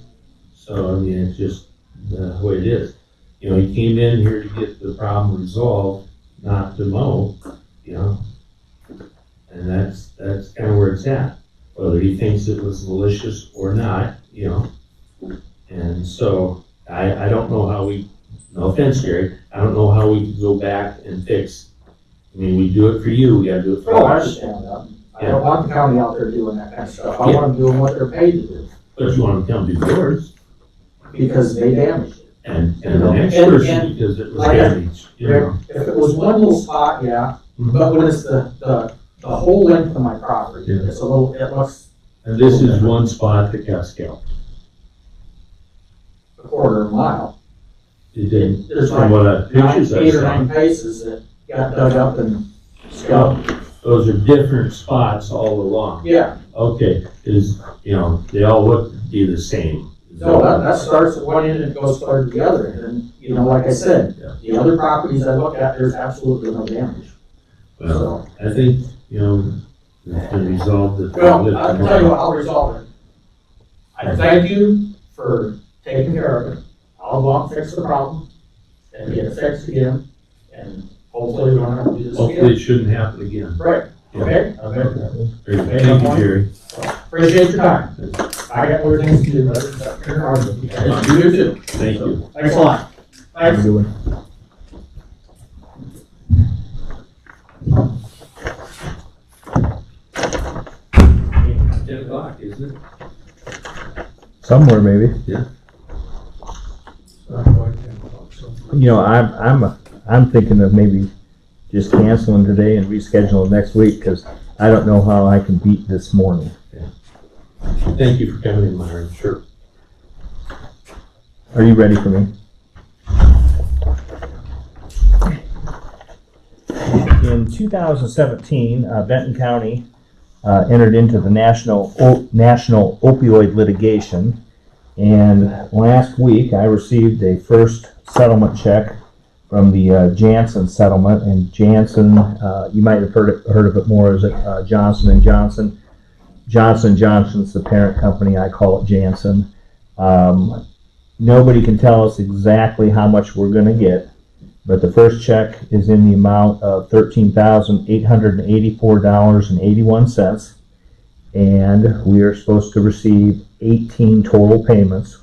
So, I mean, it's just the way it is. He came in here to get the problem resolved, not to mow, and that's kind of where it's at. Whether he thinks it was malicious or not, and so I don't know how no offense, Gary, I don't know how we can go back and fix. I mean, we do it for you, we gotta do it for Oh, I us. understand that. I don't want the county out there doing that kind of stuff. I want them doing what they're paid to do, But you want them to come do yours, because they damaged it. and the next And- person, because it was like, damaged, If it was one little spot, yeah, but when it's the whole length of my property, Yeah. it's a little, it looks And this is one spot that got scalped. a quarter of a mile. It didn't, There's from what pictures I 8 or saw. 9 places that got dug up and scalped. Those are different spots all along. Yeah, Okay, they all look to be the same. no, that starts at one end and goes toward the other end. And, like I said, Yeah. the other properties I look at, there's absolutely no damage. Well, I think, it's been resolved that. Well, I'll tell you what, I'll resolve it. I thank you for taking care of it. I'll go out and fix the problem and get it fixed again, and hopefully we don't have to do this Hopefully again. it shouldn't happen again. Right, okay? Very good. Thank you, Jerry. Appreciate your time. I got other things to do, but it's your argument. You do too. Thank you. Thanks a lot. Thanks. It's 10 o'clock, isn't it? Somewhere maybe. Yeah. I'm thinking of maybe just canceling today and rescheduling next week, because I don't know how I can beat this morning. Thank you for coming in, Myron, sure. Are you ready for me? In 2017, Benton County entered into the national opioid litigation, And last week, I received a first settlement check from the Jansen Settlement. And Jansen, you might have heard of it more as Johnson & Johnson. Johnson & Johnson's the parent company. I call it Jansen. Nobody can tell us exactly how much we're going to get, but the first check is in the amount of $13,884.81, and we are supposed to receive 18 total payments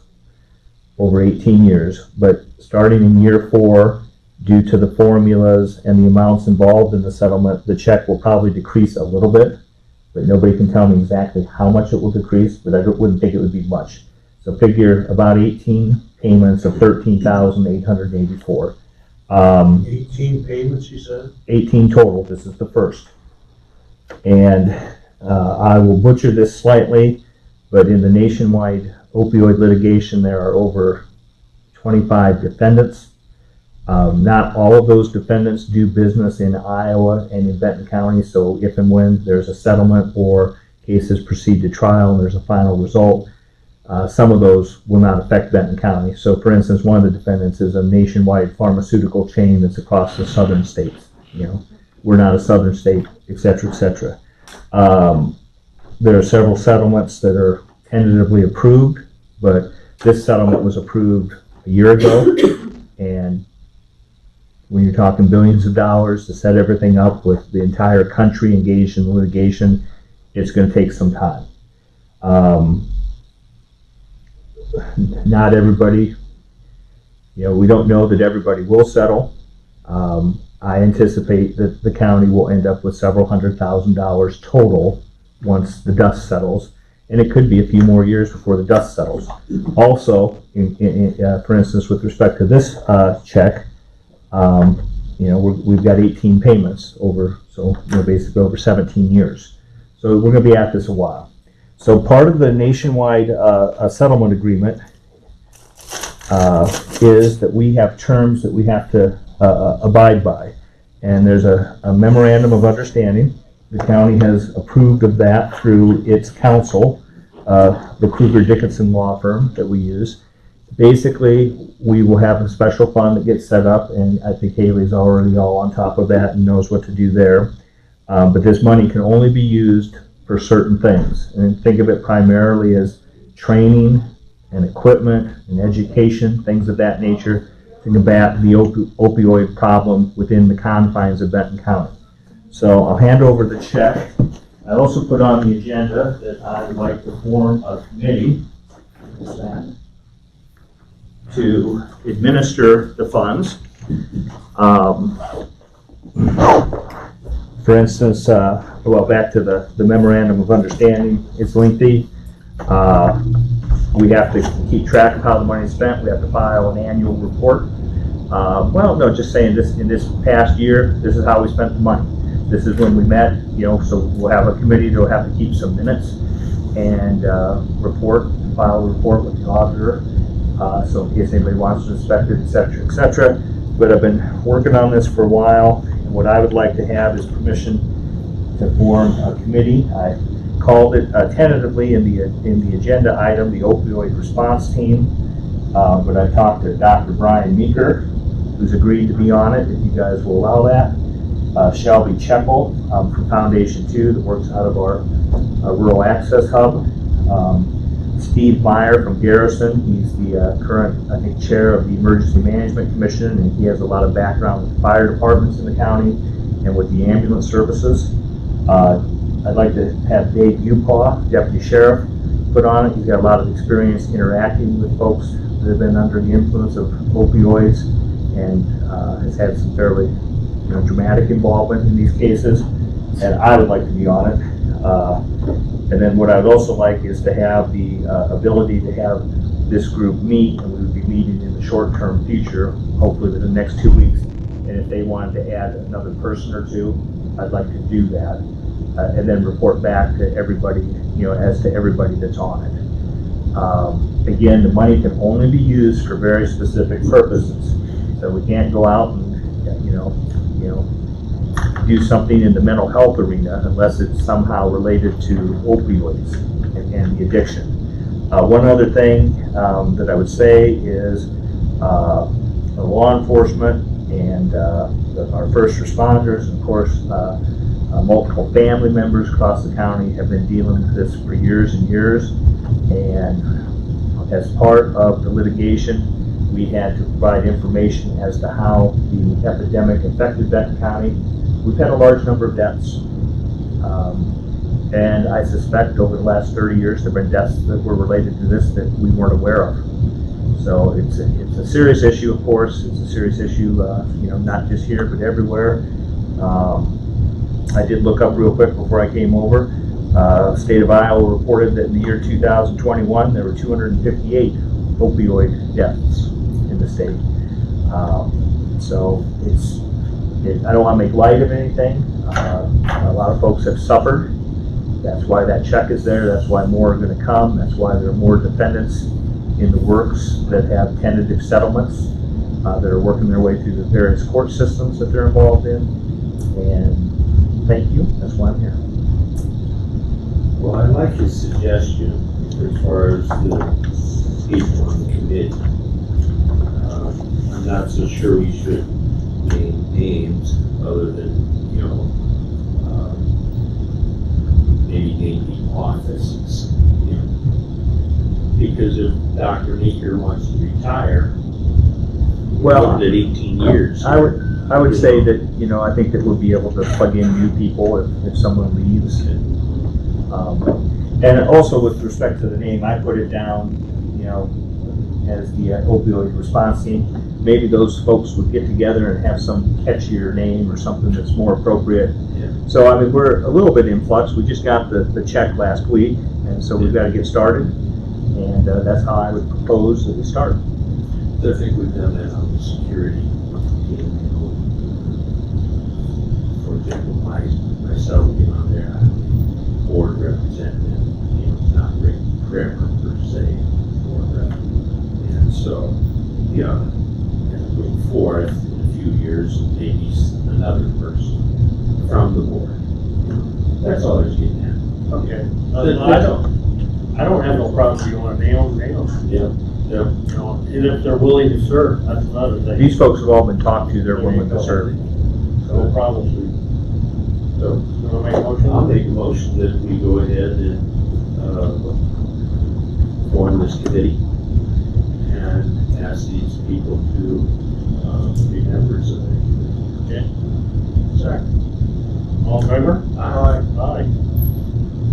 over 18 years. But starting in year 4, due to the formulas and the amounts involved in the settlement, the check will probably decrease a little bit, but nobody can tell me exactly how much it will decrease, but I wouldn't think it would be much. So figure about 18 payments of $13,884. 18 payments, you said? 18 total. This is the first. And I will butcher this slightly, but in the nationwide opioid litigation, there are over 25 defendants. Not all of those defendants do business in Iowa and in Benton County, so if and when there's a settlement or cases proceed to trial and there's a final result, some of those will not affect Benton County. So for instance, one of the defendants is a nationwide pharmaceutical chain that's across the southern states. We're not a southern state, et cetera, et cetera. There are several settlements that are tentatively approved, but this settlement was approved a year ago, and when you're talking billions of dollars to set everything up with the entire country engaged in litigation, it's going to take some time. Not everybody, we don't know that everybody will settle. I anticipate that the county will end up with several $100,000 total once the dust settles, and it could be a few more years before the dust settles. Also, for instance, with respect to this check, we've got 18 payments over, basically over 17 years. So we're going to be at this a while. So part of the nationwide settlement agreement is that we have terms that we have to abide by. And there's a memorandum of understanding. The county has approved of that through its counsel, the Kruger Dickinson law firm that we use. Basically, we will have a special fund that gets set up, and I think Haley's already all on top of that and knows what to do there. But this money can only be used for certain things. And think of it primarily as training and equipment and education, things of that nature, to combat the opioid problem within the confines of Benton County. So I'll hand over the check. I also put on the agenda that I would like to form a committee to administer the funds. For instance, back to the memorandum of understanding, it's lengthy. We have to keep track of how the money is spent. We have to file an annual report. Just saying this, in this past year, this is how we spent the money. This is when we met, so we'll have a committee that'll have to keep some minutes and file a report with the auditor. So in case anybody wants to inspect it, et cetera, et cetera. But I've been working on this for a while, and what I would like to have is permission to form a committee. I called it tentatively in the agenda item, the opioid response team. But I talked to Dr. Brian Meeker, who's agreed to be on it, if you guys will allow that. Shelby Cheppel from Foundation 2 that works out of our Rural Access Hub. Steve Meyer from Garrison, he's the current, I think, chair of the Emergency Management Commission, and he has a lot of background with the fire departments in the county and with the ambulance services. I'd like to have Dave Upaw, deputy sheriff, put on it. He's got a lot of experience interacting with folks that have been under the influence of opioids and has had some fairly dramatic involvement in these cases, and I would like to be on it. And then what I'd also like is to have the ability to have this group meet, and we would be meeting in the short-term future, hopefully within the next 2 weeks. And if they wanted to add another person or two, I'd like to do that, and then report back to everybody, as to everybody that's on it. Again, the money can only be used for very specific purposes, so we can't go out and do something in the mental health arena unless it's somehow related to opioids and the addiction. One other thing that I would say is the law enforcement and our first responders, and of course, multiple family members across the county have been dealing with this for years and years. And as part of the litigation, we had to provide information as to how the epidemic affected Benton County. We've had a large number of deaths. And I suspect over the last 30 years, there have been deaths that were related to this that we weren't aware of. So it's a serious issue, of course. It's a serious issue, not just here, but everywhere. I did look up real quick before I came over. State of Iowa reported that in the year 2021, there were 258 opioid deaths in the state. So I don't want to make light of anything. A lot of folks have suffered. That's why that check is there. That's why more are going to come. That's why there are more defendants in the works that have tentative settlements that are working their way through the various court systems that they're involved in. And thank you. That's why I'm here. Well, I like his suggestion as far as the people on the committee. I'm not so sure we should name names other than, maybe name the offices. Because if Dr. Meeker wants to retire, Well, at 18 years. I would say that, I think that we'll be able to plug in new people if someone leaves. And also with respect to the name, I put it down, as the opioid response team. Maybe those folks would get together and have some catchier name or something that's more appropriate. Yeah. So, I mean, we're a little bit in flux. We just got the check last week, and so we've got to get started. And that's how I would propose that we start. I think we've done that on the security team. For example, myself being on there, I'm a board representative, not Rick Kramer per se. And so, and going forth in a few years, maybe another person from the board. That's all there's getting at. Okay. I don't have no problem if you want to name them. Yeah. And if they're willing to serve, that's another thing. These folks have all been talked to. They're willing to serve. No problem, Steve. So, You want to make a motion? I'll make a motion that we go ahead and form this committee and ask these people to be members of it. Okay. Second. All in favor? Aye.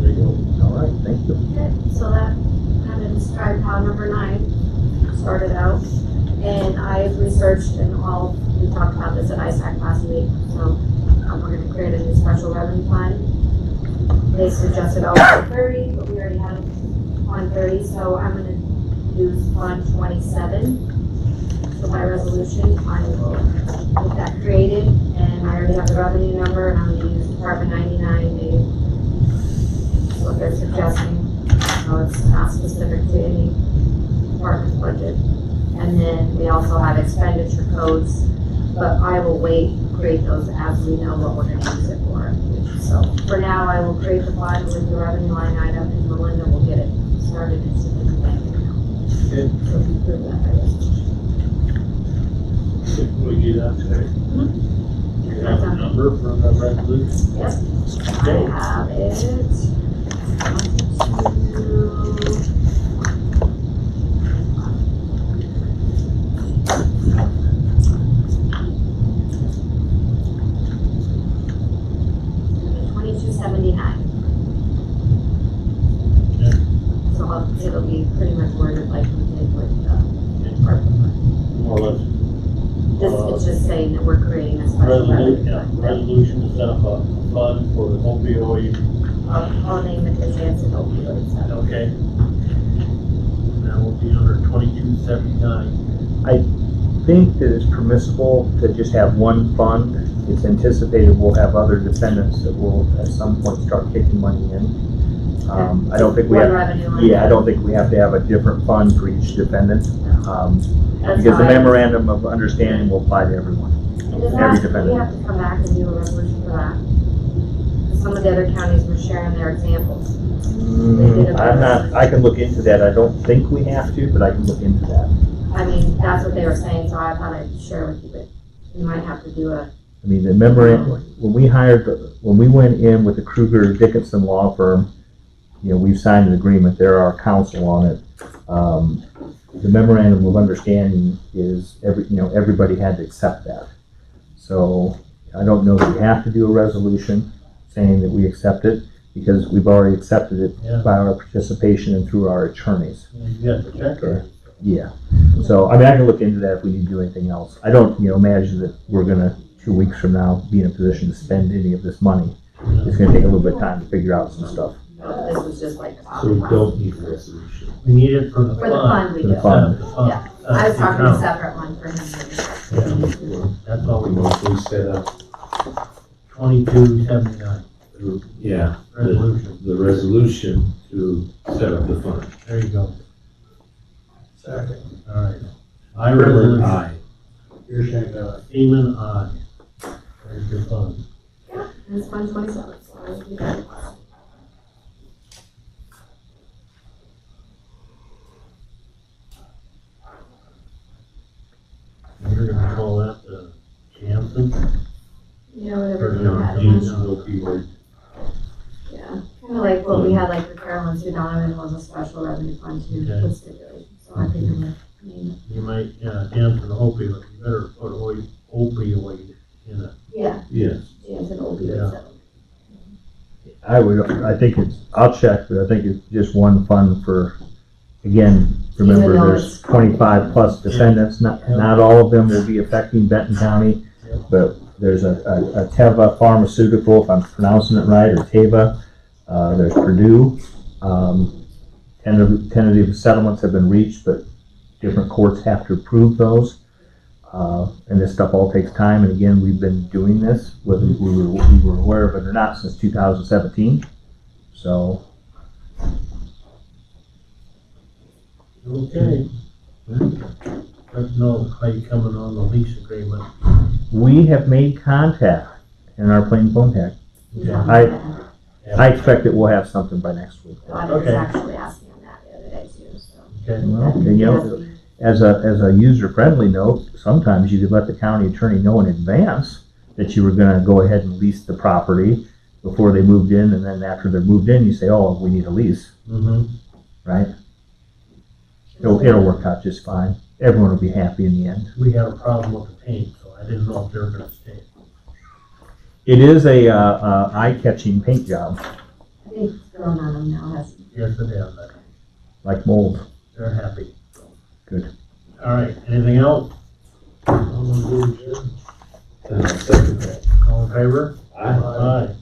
There you go. All right, thank you. Okay, so that kind of described how number 9 started out. And I researched and we talked about this at ISAC last week, so we're going to create a new special revenue fund. They suggested all 30, but we already have 130, so I'm going to use Fund 27. So by resolution, I will get that created, and I already have the revenue number, and I'm going to use Department 99 to what they're suggesting. So it's not specific to any department budget. And then we also have expenditure codes, but I will wait to create those as we know what we're going to use it for. So for now, I will create the fund with the revenue line item, and Melinda will get it started into the bank account. Okay. So we approve that by resolution. Can we do that today? You have a number for that resolution? Yep, I have it. 2279. So it'll be pretty much worded like we did with More or less. it's just saying that we're creating a special Resolution to set up a fund for the opioid. I'll name it the Jansen opioid stuff. Okay. That will be under 2279. I think that it's permissible to just have one fund. It's anticipated we'll have other defendants that will at some point start kicking money in. I don't think we One have, revenue line. I don't think we have to have a different fund for each defendant. That's Because the fine. memorandum of understanding will apply to everyone. It doesn't every have to, we defendant. have to come back and do a resolution for that. Some of the other counties were sharing their examples. They did a I'm not, I can look into that. I don't think we have to, but I can look into that. I mean, that's what they were saying, so I thought I'd share with you, but you might have to do a, I mean, the memorandum, when we went in with the Kruger Dickinson law firm, you know, we've signed an agreement, they're our counsel on it. The memorandum of understanding is everybody had to accept that. So I don't know that we have to do a resolution saying that we accept it, because we've already accepted it by our participation and through our attorneys. You got the check, right? Yeah. So, I mean, I can look into that if we need to do anything else. I don't, imagine that we're gonna, 2 weeks from now, be in a position to spend any of this money. It's gonna take a little bit of time to figure out some stuff. this was just like. So we don't need a resolution. We need it for the For the fund. fund, we For do. the fund. The fund. Yeah. I was talking a separate one for him. That's all we want. Motion set up, 2279, yeah, resolution. the resolution to set up the fund. There you go. Second. All right. I resolution. Aye. You're saying, Seaman, aye. There's your fund. It's Fund 27, so I'll do that. You're gonna call that the Jansen? Yeah, whatever Or you no, had. Jansen opioid. Yeah, kind of like what we had, like for Carolyn Sue Donovan was a special revenue fund too, Okay. with stipulations, so I think I'm gonna name You might, Jansen opioid, you better put opioid in it. it. Yeah, Yes. Jansen opioid Yeah. settlement. I'll check, but I think it's just one fund for, again, remember, Even though there's it's- 25 plus defendants, not all of them will be affecting Benton County, but there's a Teva Pharmaceutical, if I'm pronouncing it right, or Teva, there's Purdue, tentative settlements have been reached, but different courts have to approve those. And this stuff all takes time, and again, we've been doing this, whether we were aware of it or not, since 2017. So, Okay. Let's know how you coming on the lease agreement. we have made contact in our plain contact. Yeah. I expect that we'll have something by next week. I was Okay. actually asking him that the other day too, so. Okay. Well, and, as a user-friendly note, sometimes you could let the county attorney know in advance that you were gonna go ahead and lease the property before they moved in, and then after they're moved in, you say, oh, we need a lease, Mm-hmm. right? It'll work out just fine. Everyone will be happy in the end. We had a problem with the paint, so I didn't know if they were gonna stay. It is a eye-catching paint job, I think it's grown on him now, hasn't it? Yes, it is. like mold. They're happy. Good. All right, anything else? Second that. All in favor? Aye. Aye.